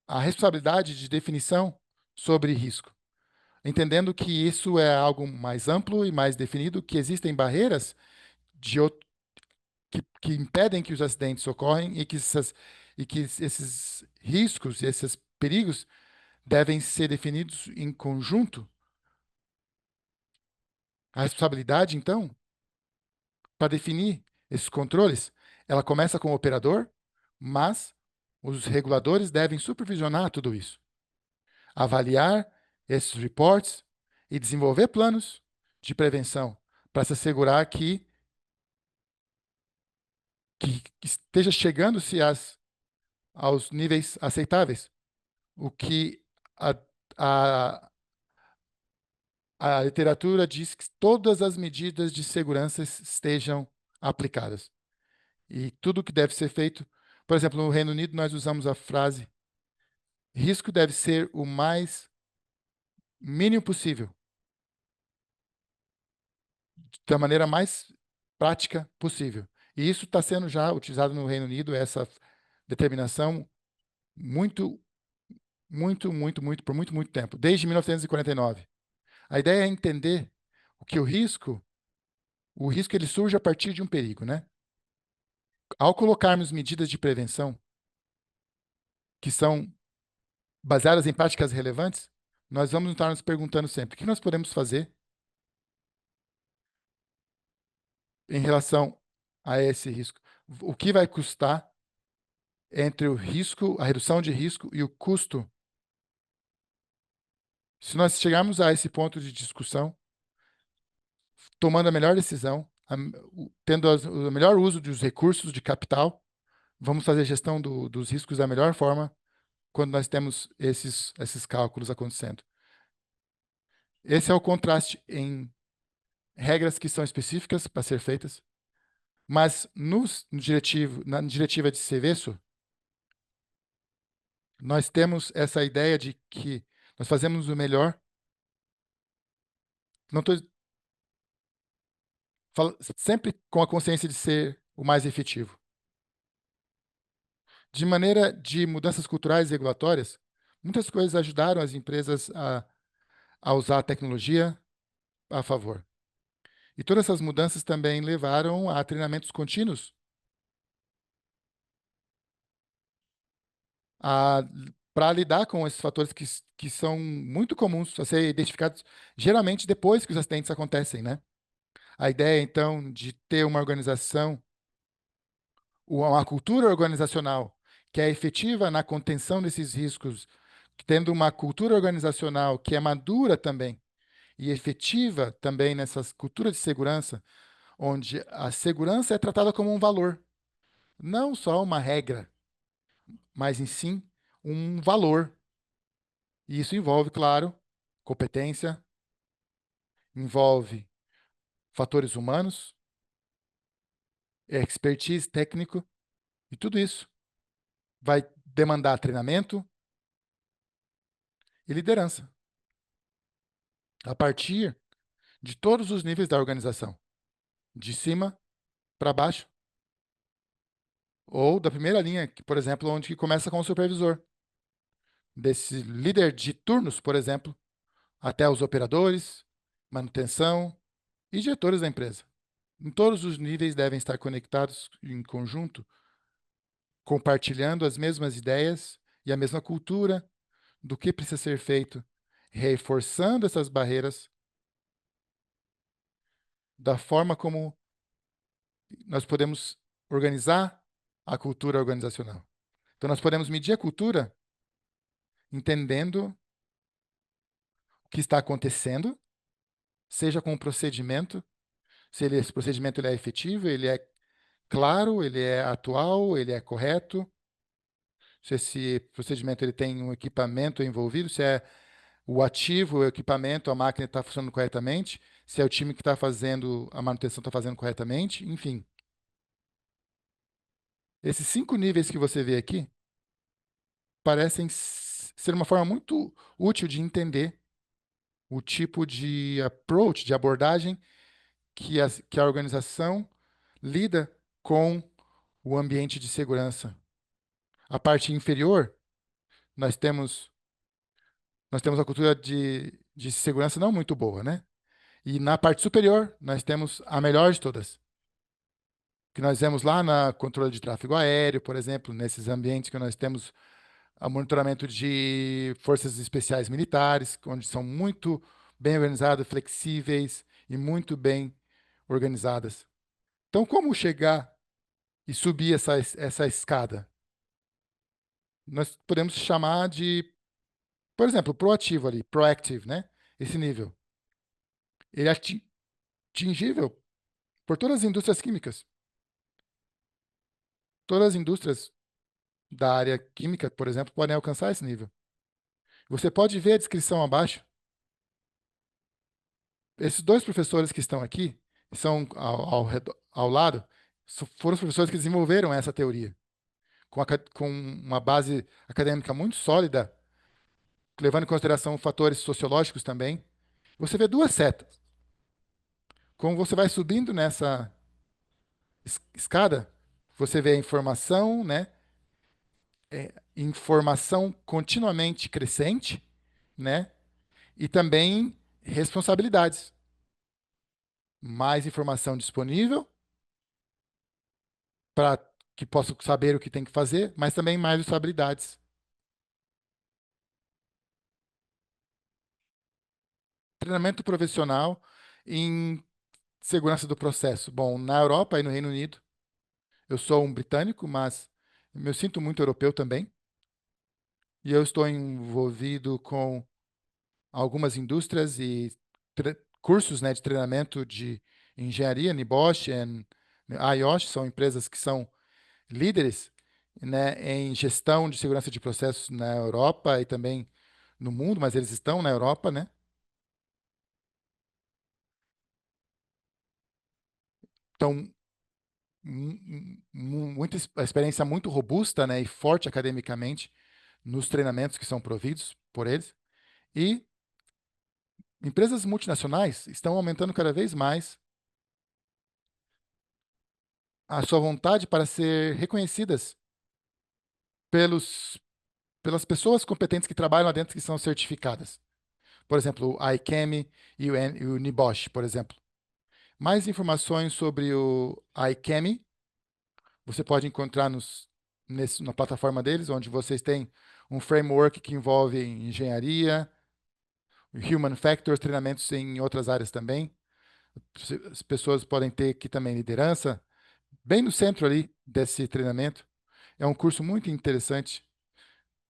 a responsabilidade de definição sobre risco, entendendo que isso é algo mais amplo e mais definido, que existem barreiras de que impedem que os acidentes ocorrem e que esses riscos, esses perigos devem ser definidos em conjunto. A responsabilidade, então, para definir esses controles, ela começa com o operador, mas os reguladores devem supervisionar tudo isso, avaliar esses reports e desenvolver planos de prevenção para se assegurar que esteja chegando-se aos níveis aceitáveis, o que a, a, a literatura diz que todas as medidas de segurança estejam aplicadas. E tudo que deve ser feito, por exemplo, no Reino Unido nós usamos a frase: risco deve ser o mais mínimo possível da maneira mais prática possível. E isso está sendo já utilizado no Reino Unido, essa determinação, muito, por muito tempo, desde 1949. A ideia é entender que o risco ele surge a partir de um perigo, né? Ao colocarmos medidas de prevenção que são baseadas em práticas relevantes, nós vamos estar nos perguntando sempre o que nós podemos fazer em relação a esse risco. O que vai custar entre o risco, a redução de risco e o custo. Se nós chegarmos a esse ponto de discussão, tomando a melhor decisão, tendo o melhor uso dos recursos de capital, vamos fazer a gestão dos riscos da melhor forma quando nós temos esses cálculos acontecendo. Esse é o contraste em regras que são específicas para ser feitas, mas na diretiva de Seveso, nós temos essa ideia de que nós fazemos o melhor. Não estou sempre com a consciência de ser o mais efetivo. De maneira de mudanças culturais e regulatórias, muitas coisas ajudaram as empresas a usar a tecnologia a favor. E todas essas mudanças também levaram a treinamentos contínuos para lidar com esses fatores que são muito comuns a ser identificados geralmente depois que os acidentes acontecem, né? A ideia, então, de ter uma organização, uma cultura organizacional que é efetiva na contenção desses riscos, tendo uma cultura organizacional que é madura também e efetiva também nessas culturas de segurança, onde a segurança é tratada como um valor, não só uma regra, mas em si um valor. E isso envolve, claro, competência, envolve fatores humanos, expertise técnico, e tudo isso vai demandar treinamento e liderança a partir de todos os níveis da organização, de cima para baixo, ou da primeira linha, que, por exemplo, onde começa com o supervisor, desse líder de turnos, por exemplo, até os operadores, manutenção e diretores da empresa. Em todos os níveis devem estar conectados em conjunto, compartilhando as mesmas ideias e a mesma cultura do que precisa ser feito, reforçando essas barreiras da forma como nós podemos organizar a cultura organizacional. Então, nós podemos medir a cultura entendendo o que está acontecendo, seja com o procedimento, se esse procedimento ele é efetivo, ele é claro, ele é atual, ele é correto, se esse procedimento ele tem um equipamento envolvido, se é o ativo, o equipamento, a máquina está funcionando corretamente, se é o time que está fazendo a manutenção está fazendo corretamente, enfim. Esses 5 níveis que você vê aqui parecem ser uma forma muito útil de entender o tipo de approach, de abordagem que a organização lida com o ambiente de segurança. A parte inferior, nós temos a cultura de segurança não muito boa, né? E na parte superior, nós temos a melhor de todas, que nós vemos lá na controle de tráfego aéreo, por exemplo, nesses ambientes que nós temos o monitoramento de forças especiais militares, onde são muito bem organizadas, flexíveis e muito bem organizadas. Então, como chegar e subir essa escada? Nós podemos chamar de, por exemplo, proativo ali, proactive, né? Esse nível. Ele é atingível por todas as indústrias químicas. Todas as indústrias da área química, por exemplo, podem alcançar esse nível. Você pode ver a descrição abaixo. Esses 2 professores que estão aqui, são ao lado, foram os professores que desenvolveram essa teoria, com uma base acadêmica muito sólida, levando em consideração fatores sociológicos também. Você vê 2 setas como você vai subindo nessa escada, você vê a informação, né? Informação continuamente crescente, né? E também responsabilidades. Mais informação disponível para que possa saber o que tem que fazer, mas também mais responsabilidades. Treinamento profissional em segurança do processo. Bom, na Europa e no Reino Unido, eu sou um britânico, mas me sinto muito europeu também. E eu estou envolvido com algumas indústrias e cursos, né, de treinamento de engenharia, NIBOSH e IOSH, são empresas que são líderes, né, em gestão de segurança de processos na Europa e também no mundo, mas eles estão na Europa, né? Então, muita experiência muito robusta, né, e forte academicamente nos treinamentos que são providos por eles. E empresas multinacionais estão aumentando cada vez mais a sua vontade para ser reconhecidas pelas pessoas competentes que trabalham lá dentro que são certificadas. Por exemplo, o iChemi e o NIBOSH, por exemplo. Mais informações sobre o iChemi você pode encontrar na plataforma deles, onde vocês têm um framework que envolve engenharia, human factors, treinamentos em outras áreas também. As pessoas podem ter aqui também liderança, bem no centro ali desse treinamento. É um curso muito interessante,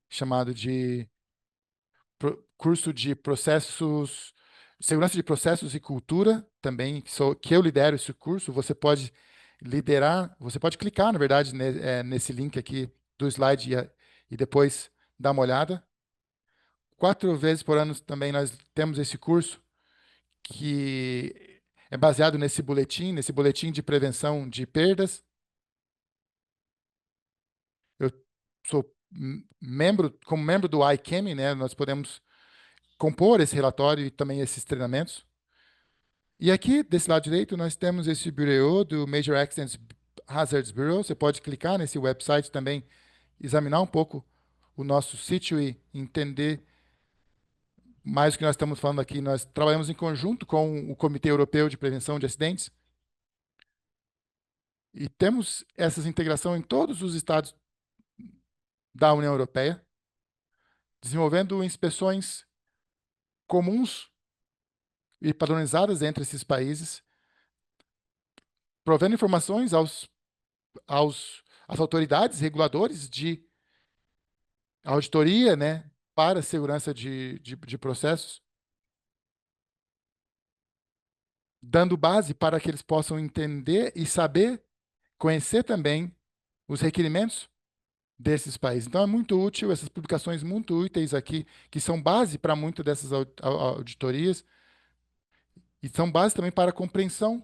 chamado de curso de processos, segurança de processos e cultura também, que eu lidero esse curso. Você pode liderar, você pode clicar, na verdade, nesse link aqui do slide e depois dar uma olhada. 4 vezes por ano também nós temos esse curso que é baseado nesse boletim de prevenção de perdas. Eu sou como membro do iChemi, né, nós podemos compor esse relatório e também esses treinamentos. E aqui, desse lado direito, nós temos esse bureau do Major Accidents Hazards Bureau. Você pode clicar nesse website também, examinar um pouco o nosso sítio e entender mais o que nós estamos falando aqui. Nós trabalhamos em conjunto com o Comitê Europeu de Prevenção de Acidentes e temos essa integração em todos os estados da União Europeia, desenvolvendo inspeções comuns e padronizadas entre esses países, provendo informações às autoridades reguladores de auditoria, né, para a segurança de processos, dando base para que eles possam entender e saber, conhecer também os requerimentos desses países. Então, é muito útil, essas publicações muito úteis aqui, que são base para muitas dessas auditorias, e são base também para a compreensão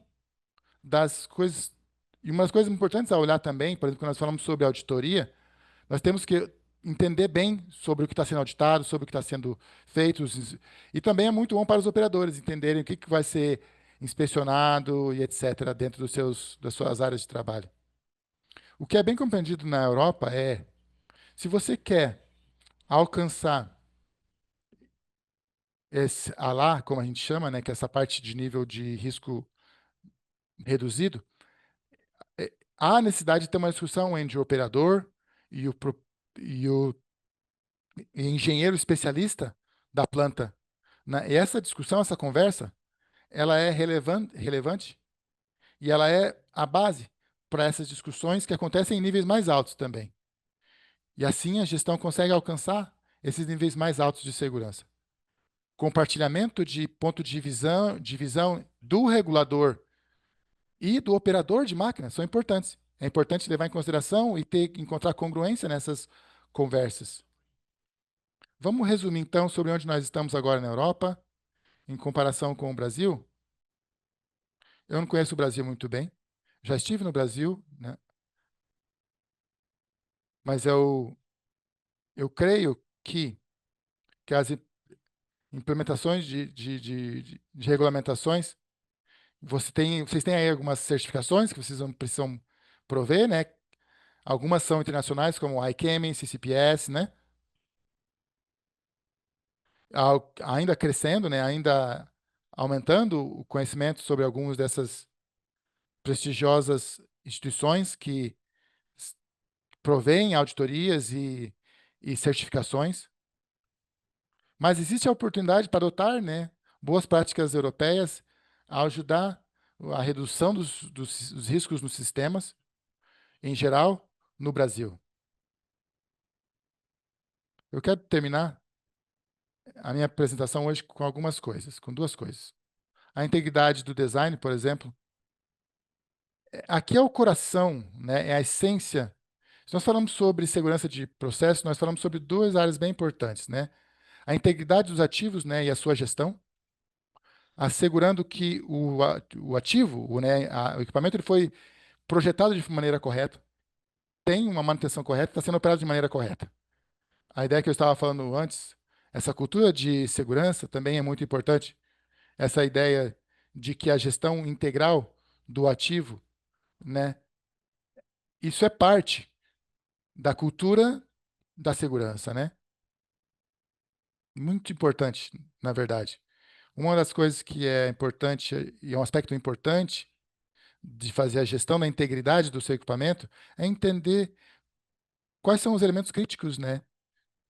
das coisas. E uma das coisas importantes a olhar também, por exemplo, quando nós falamos sobre auditoria, nós temos que entender bem sobre o que está sendo auditado, sobre o que está sendo feito. E também é muito bom para os operadores entenderem o que vai ser inspecionado e etc. dentro das suas áreas de trabalho. O que é bem compreendido na Europa é, se você quer alcançar esse ALA, como a gente chama, né, que é essa parte de nível de risco reduzido, há necessidade de ter uma discussão entre o operador e e o engenheiro especialista da planta. E essa discussão, essa conversa, ela é relevante e ela é a base para essas discussões que acontecem em níveis mais altos também. E assim a gestão consegue alcançar esses níveis mais altos de segurança. Compartilhamento de ponto de visão do regulador e do operador de máquina são importantes. É importante levar em consideração e encontrar congruência nessas conversas. Vamos resumir então sobre onde nós estamos agora na Europa, em comparação com o Brasil. Eu não conheço o Brasil muito bem. Já estive no Brasil, né? Mas eu creio que as implementações de regulamentações Vocês têm aí algumas certificações que vocês precisam prover, né? Algumas são internacionais, como o ICAME, CCPS, né? Ainda crescendo, né? Ainda aumentando o conhecimento sobre algumas dessas prestigiosas instituições que provêm auditorias e certificações. Mas existe a oportunidade para adotar, né, boas práticas europeias a ajudar a redução dos riscos nos sistemas, em geral, no Brasil. Eu quero terminar a minha apresentação hoje com algumas coisas, com duas coisas. A integridade do design, por exemplo. Aqui é o coração, né, é a essência. Se nós falamos sobre segurança de processo, nós falamos sobre duas áreas bem importantes, né? A integridade dos ativos, né, e a sua gestão, assegurando que o ativo, o equipamento, ele foi projetado de maneira correta, tem uma manutenção correta, está sendo operado de maneira correta. A ideia que eu estava falando antes, essa cultura de segurança também é muito importante. Essa ideia de que a gestão integral do ativo, né, isso é parte da cultura da segurança, né? Muito importante, na verdade. Uma das coisas que é importante, e é um aspecto importante de fazer a gestão da integridade do seu equipamento, é entender quais são os elementos críticos, né,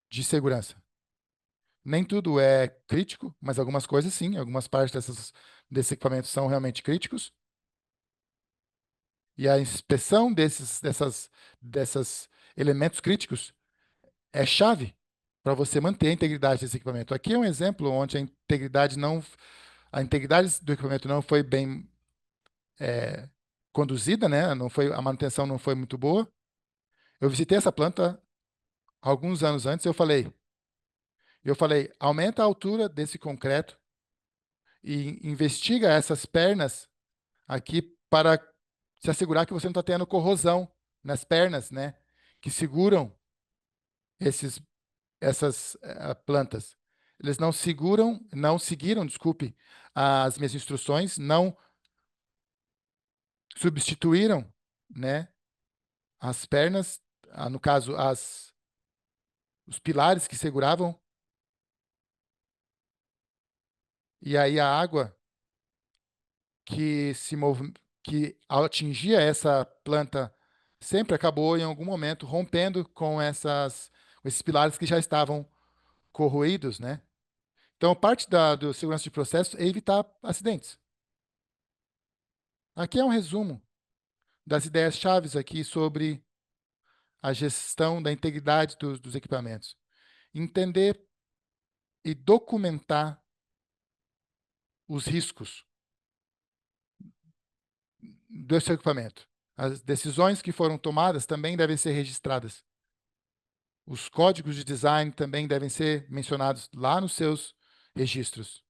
de segurança. Nem tudo é crítico, mas algumas coisas sim, algumas partes desses equipamentos são realmente críticos. E a inspeção desses elementos críticos é chave para você manter a integridade desse equipamento. Aqui é um exemplo onde a integridade do equipamento não foi bem conduzida, né? A manutenção não foi muito boa. Eu visitei essa planta alguns anos antes, eu falei, aumenta a altura desse concreto e investiga essas pernas aqui para se assegurar que você não está tendo corrosão nas pernas, né? Que seguram esses, essas plantas. Eles não seguiram, desculpe, as minhas instruções, não substituíram, né, as pernas, no caso, os pilares que seguravam, e aí a água que ao atingia essa planta sempre acabou em algum momento rompendo com esses pilares que já estavam corroídos, né? Então, parte do segurança de processos é evitar acidentes. Aqui é um resumo das ideias chaves aqui sobre a gestão da integridade dos equipamentos. Entender e documentar os riscos do seu equipamento. As decisões que foram tomadas também devem ser registradas. Os códigos de design também devem ser mencionados lá nos seus registros.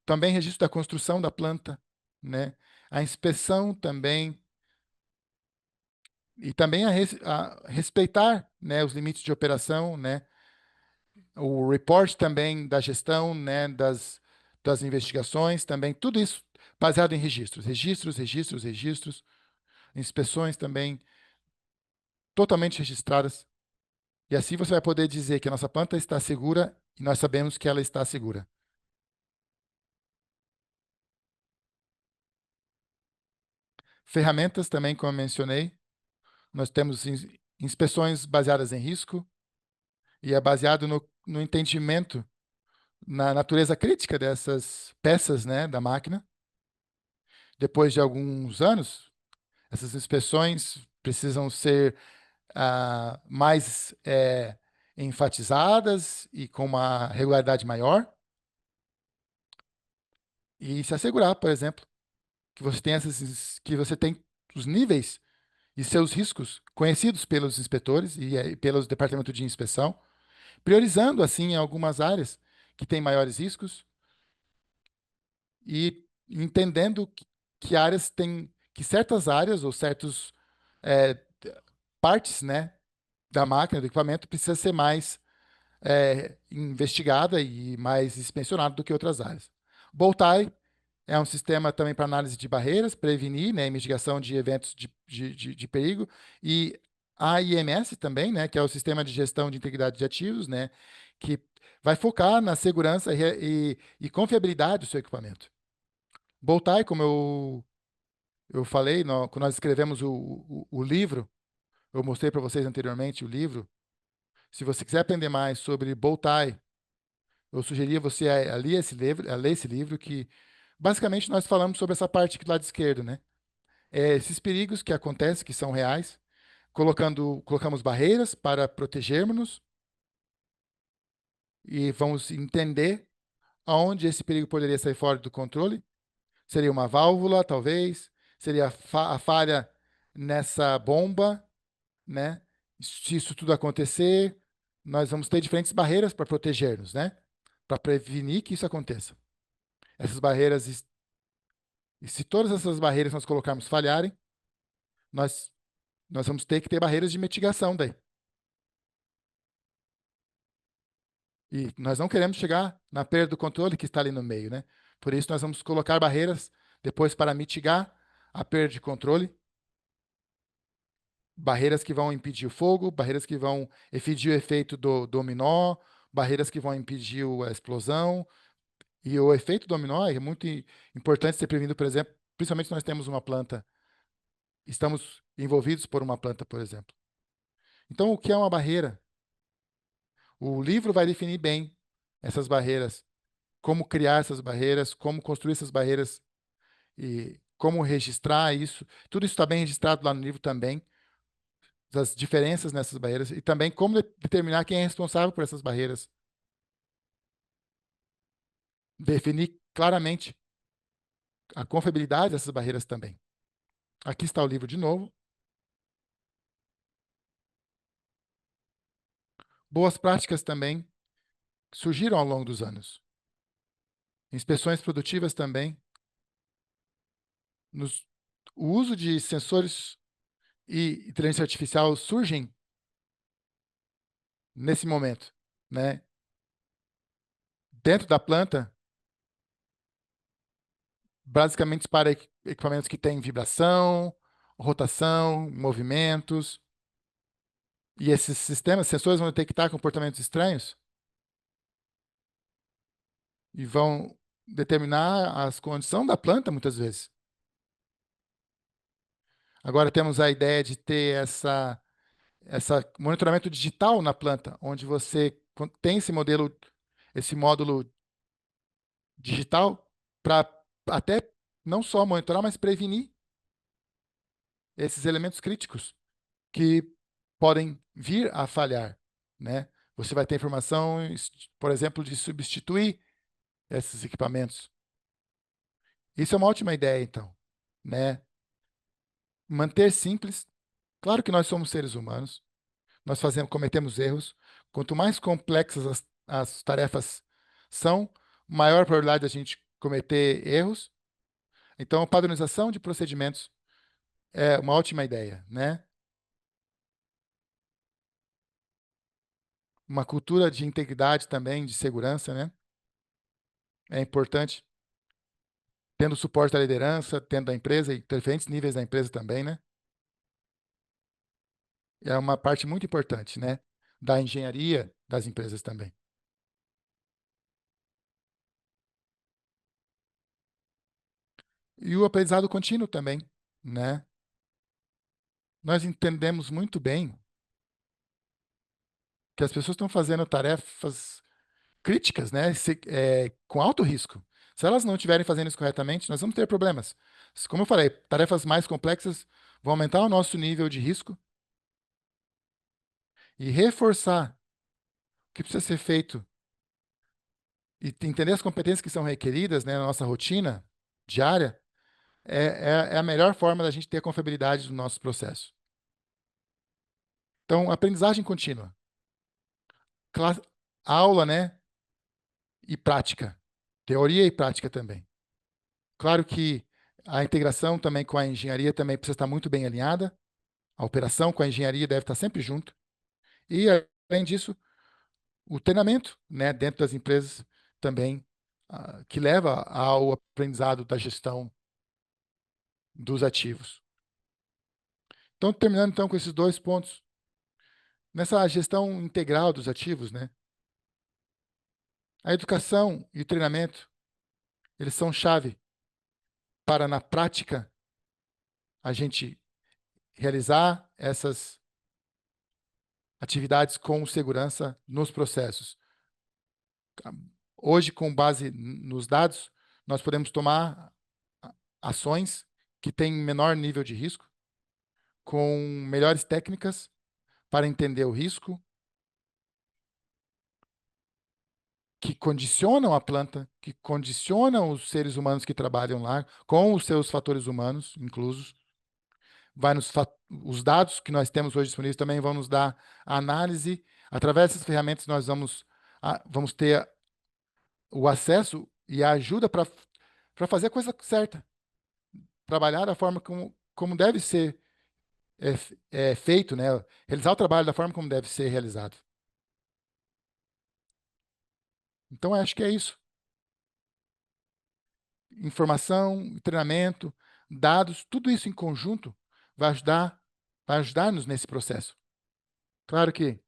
Também registro da construção da planta, né? A inspeção também, e também a respeitar, né, os limites de operação, né? O report também da gestão, né, das investigações, também, tudo isso baseado em registros. Registros, inspeções também totalmente registradas. E assim você vai poder dizer que a nossa planta está segura e nós sabemos que ela está segura. Ferramentas também, como eu mencionei, nós temos inspeções baseadas em risco e é baseado no entendimento, na natureza crítica dessas peças, né, da máquina. Depois de alguns anos, essas inspeções precisam ser mais enfatizadas e com uma regularidade maior. E se assegurar, por exemplo, que você tem os níveis e seus riscos conhecidos pelos inspetores e pelos departamentos de inspeção, priorizando assim algumas áreas que têm maiores riscos e entendendo que áreas têm que certas áreas ou certos partes, né, da máquina, do equipamento, precisa ser mais investigada e mais inspecionada do que outras áreas. Boltai é um sistema também para análise de barreiras, prevenir, né, e mitigação de eventos de perigo. E a IMS também, né, que é o Sistema de Gestão de Integridade de Ativos, né, que vai focar na segurança e confiabilidade do seu equipamento. Boltai, como eu falei, quando nós escrevemos o livro, eu mostrei para vocês anteriormente o livro. Se você quiser aprender mais sobre Boltai, eu sugeria você a ler esse livro, que basicamente nós falamos sobre essa parte aqui do lado esquerdo, né? Esses perigos que acontecem, que são reais, colocamos barreiras para protegermos-nos e vamos entender aonde esse perigo poderia sair fora do controle. Seria uma válvula, talvez, seria a falha nessa bomba, né? Se isso tudo acontecer, nós vamos ter diferentes barreiras para proteger-nos, né? Para prevenir que isso aconteça. Essas barreiras, e se todas essas barreiras nós colocarmos falharem, nós vamos ter que ter barreiras de mitigação daí. E nós não queremos chegar na perda do controle que está ali no meio, né? Por isso nós vamos colocar barreiras depois para mitigar a perda de controle. Barreiras que vão impedir o fogo, barreiras que vão impedir o efeito do dominó, barreiras que vão impedir a explosão. E o efeito dominó é muito importante ser prevenido, por exemplo, principalmente se nós temos uma planta, estamos envolvidos por uma planta, por exemplo. Então, o que é uma barreira? O livro vai definir bem essas barreiras, como criar essas barreiras, como construir essas barreiras e como registrar isso. Tudo isso está bem registrado lá no livro também, das diferenças nessas barreiras e também como determinar quem é responsável por essas barreiras. Definir claramente a confiabilidade dessas barreiras também. Aqui está o livro de novo. Boas práticas também surgiram ao longo dos anos. Inspeções produtivas também. O uso de sensores e inteligência artificial surgem nesse momento, né? Dentro da planta, basicamente para equipamentos que têm vibração, rotação, movimentos. E esses sistemas, sensores vão detectar comportamentos estranhos e vão determinar as condições da planta, muitas vezes. Agora temos a ideia de ter essa monitoramento digital na planta, onde você tem esse módulo digital para até não só monitorar, mas prevenir esses elementos críticos que podem vir a falhar, né? Você vai ter informação, por exemplo, de substituir esses equipamentos. Isso é uma ótima ideia, então, né? Manter simples. Claro que nós somos seres humanos, nós cometemos erros. Quanto mais complexas as tarefas são, maior a probabilidade da gente cometer erros. Então, a padronização de procedimentos é uma ótima ideia, né? Uma cultura de integridade também, de segurança, né? É importante, tendo o suporte da liderança, tendo da empresa e diferentes níveis da empresa também, né? É uma parte muito importante, né? Da engenharia das empresas também. E o aprendizado contínuo também, né? Nós entendemos muito bem que as pessoas estão fazendo tarefas críticas, né? Com alto risco. Se elas não estiverem fazendo isso corretamente, nós vamos ter problemas. Como eu falei, tarefas mais complexas vão aumentar o nosso nível de risco e reforçar o que precisa ser feito e entender as competências que são requeridas, né, na nossa rotina diária, é a melhor forma da gente ter a confiabilidade do nosso processo. Então, aprendizagem contínua. Aula, né? E prática. Teoria e prática também. Claro que a integração também com a engenharia também precisa estar muito bem alinhada. A operação com a engenharia deve estar sempre junto. E, além disso, o treinamento, né, dentro das empresas também que leva ao aprendizado da gestão dos ativos. Então, terminando então com esses 2 pontos, nessa gestão integral dos ativos, né? A educação e o treinamento, eles são chave para, na prática, a gente realizar essas atividades com segurança nos processos. Hoje, com base nos dados, nós podemos tomar ações que têm menor nível de risco, com melhores técnicas para entender o risco, que condicionam a planta, que condicionam os seres humanos que trabalham lá, com os seus fatores humanos inclusos. Os dados que nós temos hoje disponíveis também vão nos dar a análise. Através dessas ferramentas, nós vamos ter o acesso e a ajuda para fazer a coisa certa. Trabalhar da forma como deve ser feito, né? Realizar o trabalho da forma como deve ser realizado. Então, acho que é isso. Informação, treinamento, dados, tudo isso em conjunto vai ajudar-nos nesse processo. Claro que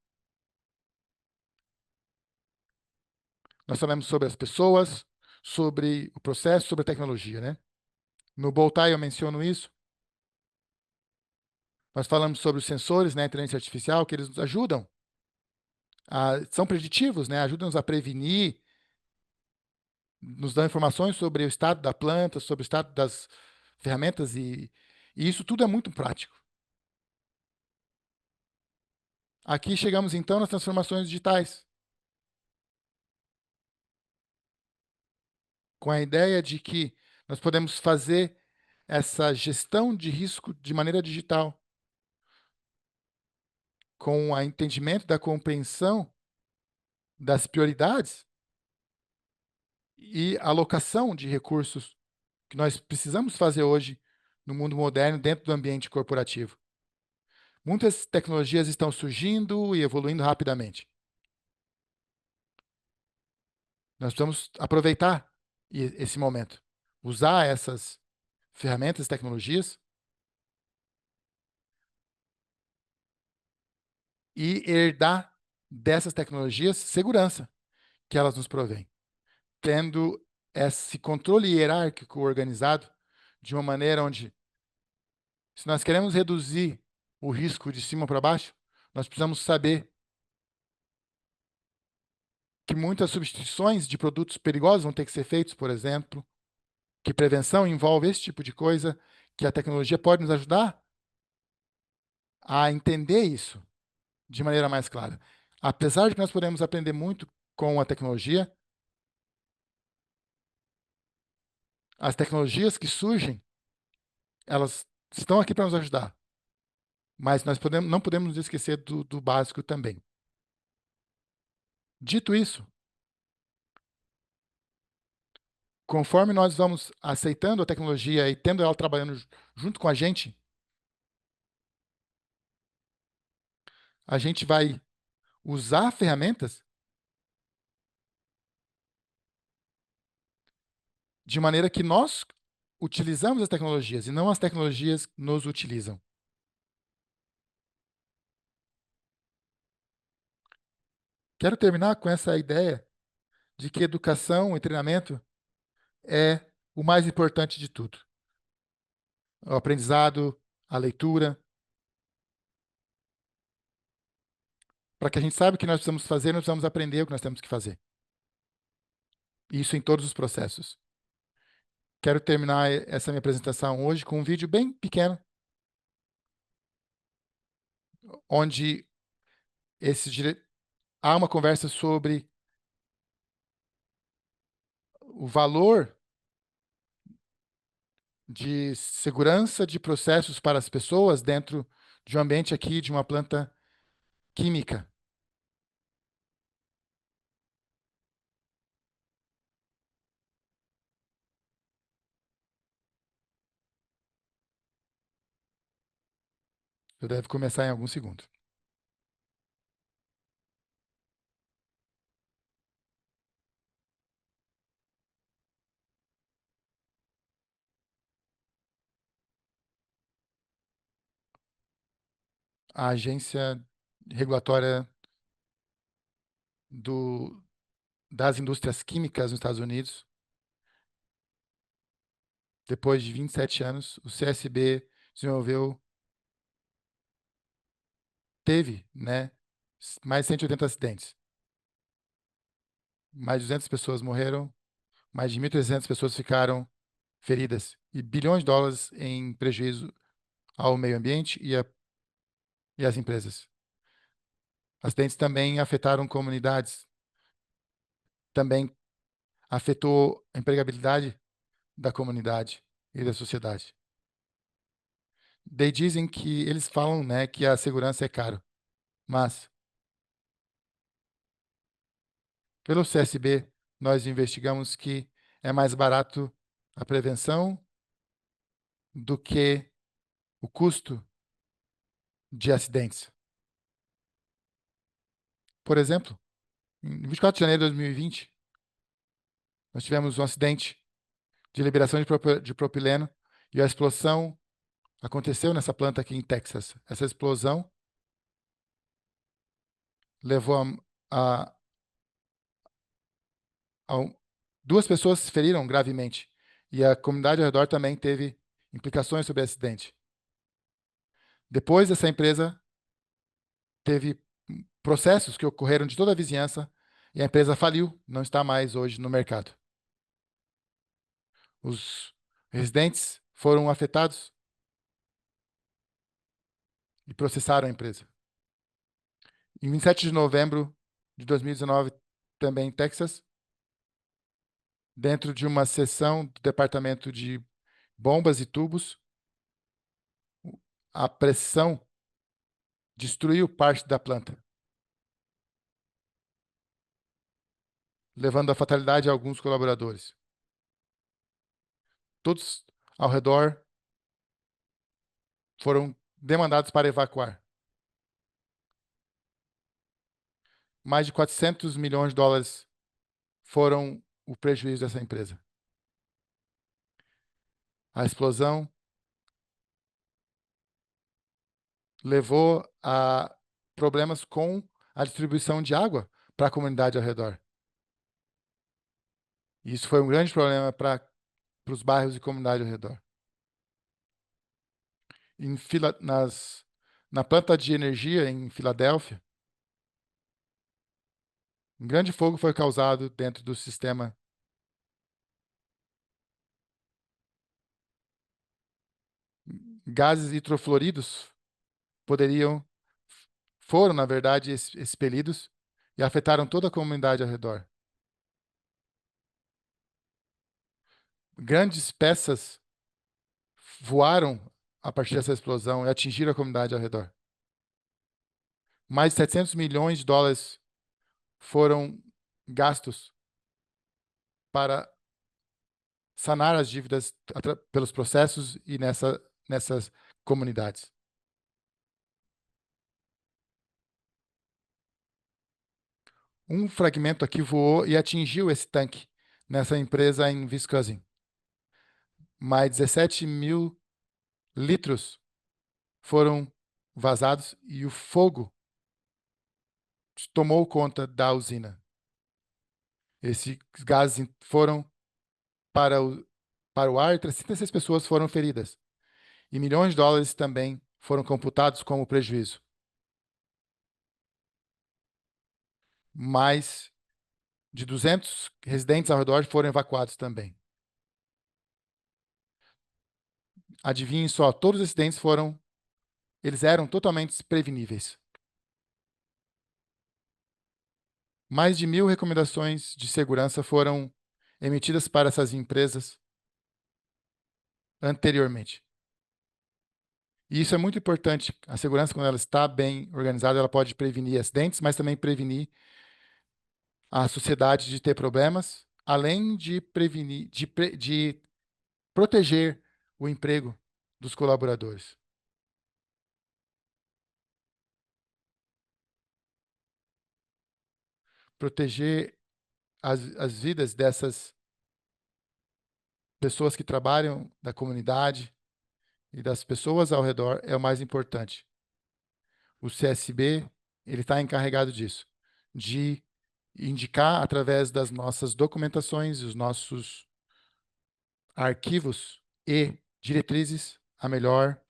nós falamos sobre as pessoas, sobre o processo, sobre a tecnologia, né? No Boltai eu menciono isso. Nós falamos sobre os sensores, né, a inteligência artificial, que eles nos ajudam. São preditivos, né? Ajudam-nos a prevenir, nos dão informações sobre o estado da planta, sobre o estado das ferramentas e isso tudo é muito prático. Aqui chegamos então nas transformações digitais, com a ideia de que nós podemos fazer essa gestão de risco de maneira digital, com o entendimento da compreensão das prioridades e alocação de recursos que nós precisamos fazer hoje no mundo moderno dentro do ambiente corporativo. Muitas tecnologias estão surgindo e evoluindo rapidamente. Nós precisamos aproveitar esse momento, usar essas ferramentas, tecnologias e herdar dessas tecnologias segurança que elas nos provêm, tendo esse controle hierárquico organizado de uma maneira onde, se nós queremos reduzir o risco de cima para baixo, nós precisamos saber que muitas substituições de produtos perigosos vão ter que ser feitas, por exemplo, que prevenção envolve esse tipo de coisa, que a tecnologia pode nos ajudar a entender isso de maneira mais clara. Apesar de que nós podemos aprender muito com a tecnologia, as tecnologias que surgem, elas estão aqui para nos ajudar. Mas nós não podemos nos esquecer do básico também. Dito isso, conforme nós vamos aceitando a tecnologia e tendo ela trabalhando junto com a gente vai usar ferramentas de maneira que nós utilizamos as tecnologias e não as tecnologias nos utilizam. Quero terminar com essa ideia de que educação e treinamento é o mais importante de tudo. O aprendizado, a leitura, para que a gente saiba o que nós precisamos fazer, nós precisamos aprender o que nós temos que fazer. Isso em todos os processos. Quero terminar essa minha apresentação hoje com um vídeo bem pequeno, onde há uma conversa sobre o valor de segurança de processos para as pessoas dentro de um ambiente aqui de uma planta química. Eu deve começar em algum segundo. a agência regulatória das indústrias químicas nos Estados Unidos. Depois de 27 anos, o CSB teve, né, mais de 180 acidentes. Mais de 200 pessoas morreram, mais de 1.300 pessoas ficaram feridas e bilhões de dólares em prejuízo ao meio ambiente e às empresas. Acidentes também afetaram comunidades, também afetou a empregabilidade da comunidade e da sociedade. Daí dizem que eles falam, né, que a segurança é caro, mas pelo CSB nós investigamos que é mais barato a prevenção do que o custo de acidentes. Por exemplo, em 24 de janeiro de 2020, nós tivemos um acidente de liberação de propileno e a explosão aconteceu nessa planta aqui em Texas. Essa explosão levou a, duas pessoas se feriram gravemente e a comunidade ao redor também teve implicações sobre o acidente. Depois, essa empresa teve processos que ocorreram de toda a vizinhança e a empresa faliu, não está mais hoje no mercado. Os residentes foram afetados e processaram a empresa. Em 27 de novembro de 2019, também em Texas, dentro de uma seção do departamento de bombas e tubos, a pressão destruiu parte da planta, levando à fatalidade de alguns colaboradores. Todos ao redor foram demandados para evacuar. Mais de 400 milhões de dólares foram o prejuízo dessa empresa. A explosão levou a problemas com a distribuição de água para a comunidade ao redor. E isso foi um grande problema para os bairros e comunidade ao redor. Na planta de energia em Filadélfia, um grande fogo foi causado dentro do sistema. Gases hidrofluoridos foram, na verdade, expelidos e afetaram toda a comunidade ao redor. Grandes peças voaram a partir dessa explosão e atingiram a comunidade ao redor. Mais de 700 milhões de dólares foram gastos para sanar as dívidas pelos processos e nessas comunidades. Um fragmento aqui voou e atingiu esse tanque nessa empresa em Wisconsin. Mais 17 mil litros foram vazados e o fogo tomou conta da usina. Esses gases foram para o ar e 306 pessoas foram feridas. E milhões de dólares também foram computados como prejuízo. Mais de 200 residentes ao redor foram evacuados também. Adivinhem só, todos os acidentes eles eram totalmente preveníveis. Mais de 1.000 recomendações de segurança foram emitidas para essas empresas anteriormente. E isso é muito importante. A segurança, quando ela está bem organizada, ela pode prevenir acidentes, mas também prevenir a sociedade de ter problemas, além de prevenir, de proteger o emprego dos colaboradores. Proteger as vidas dessas pessoas que trabalham da comunidade e das pessoas ao redor é o mais importante. O CSB, ele está encarregado disso, de indicar através das nossas documentações, os nossos arquivos e diretrizes a melhor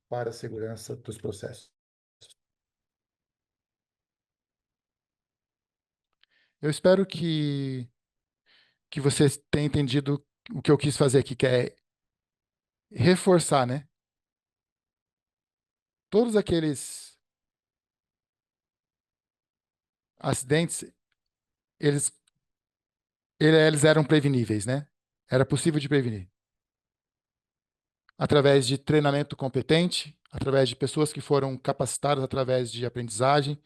para a segurança dos processos. Eu espero que vocês tenham entendido o que eu quis fazer aqui, que é reforçar, né? Todos aqueles acidentes, eles eram preveníveis, né? Era possível de prevenir. Através de treinamento competente, através de pessoas que foram capacitadas através de aprendizagem,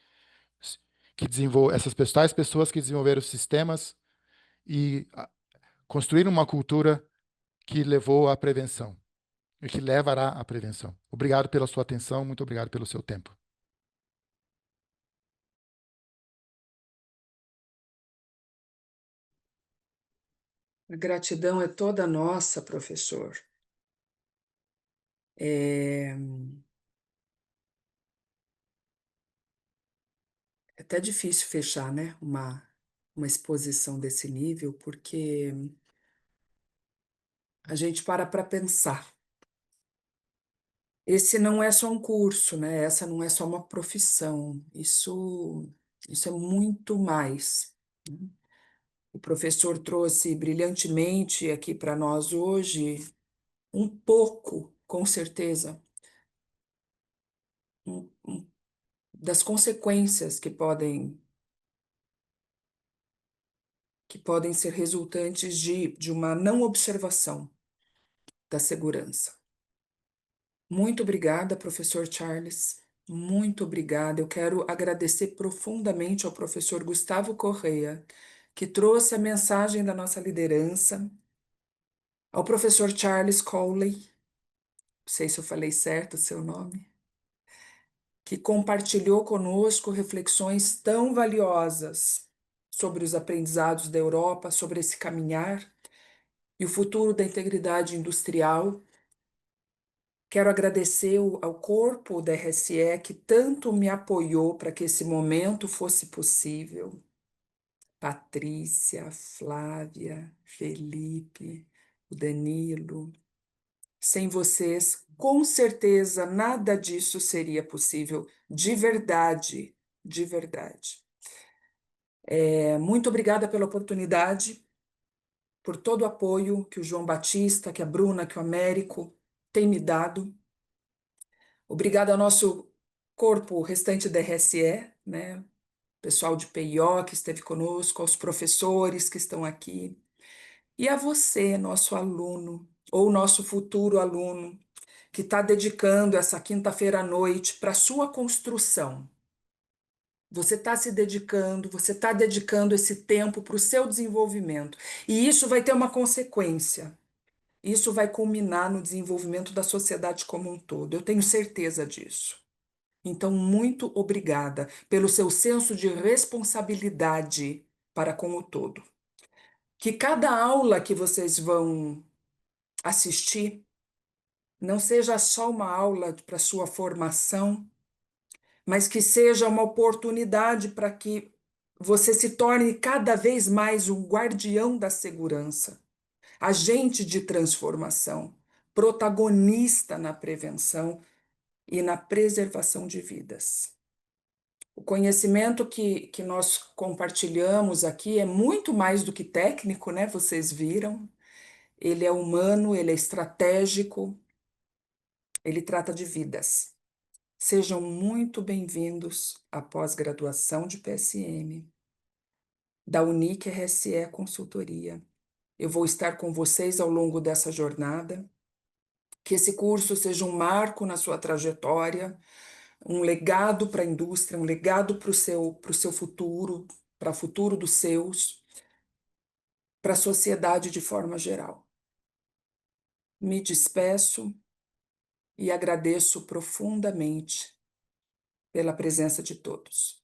tais pessoas que desenvolveram sistemas e construíram uma cultura que levou à prevenção e que levará à prevenção. Obrigado pela sua atenção, muito obrigado pelo seu tempo. A gratidão é toda nossa, professor. É até difícil fechar, né, uma exposição desse nível, porque a gente para pensar. Esse não é só um curso, né? Essa não é só uma profissão. Isso é muito mais, né? O professor trouxe brilhantemente aqui para nós hoje um pouco, com certeza, das consequências que podem ser resultantes de uma não observação da segurança. Muito obrigada, professor Charles. Muito obrigada. Eu quero agradecer profundamente ao professor Gustavo Correia, que trouxe a mensagem da nossa liderança, ao professor Charles Cowley, não sei se eu falei certo o seu nome, que compartilhou conosco reflexões tão valiosas sobre os aprendizados da Europa, sobre esse caminhar e o futuro da integridade industrial. Quero agradecer ao corpo da RSE que tanto me apoiou para que esse momento fosse possível. Patrícia, Flávia, Felipe, o Danilo. Sem vocês, com certeza, nada disso seria possível, de verdade, de verdade. Muito obrigada pela oportunidade, por todo o apoio que o João Batista, que a Bruna, que o Américo têm me dado. Obrigada ao nosso corpo restante da RSE, né? Pessoal de PIO que esteve conosco, aos professores que estão aqui, e a você, nosso aluno, ou nosso futuro aluno, que está dedicando essa quinta-feira à noite para a sua construção. Você está se dedicando, você está dedicando esse tempo para o seu desenvolvimento. E isso vai ter uma consequência. Isso vai culminar no desenvolvimento da sociedade como um todo. Eu tenho certeza disso. Então, muito obrigada pelo seu senso de responsabilidade para com o todo. Que cada aula que vocês vão assistir não seja só uma aula para sua formação, mas que seja uma oportunidade para que você se torne cada vez mais um guardião da segurança, agente de transformação, protagonista na prevenção e na preservação de vidas. O conhecimento que nós compartilhamos aqui é muito mais do que técnico, né? Vocês viram. Ele é humano, ele é estratégico, ele trata de vidas. Sejam muito bem-vindos à pós-graduação de PSM, da Unic RSE Consultoria. Eu vou estar com vocês ao longo dessa jornada. Que esse curso seja um marco na sua trajetória, um legado para a indústria, um legado para o seu futuro, para o futuro dos seus, para a sociedade de forma geral. Me despeço e agradeço profundamente pela presença de todos.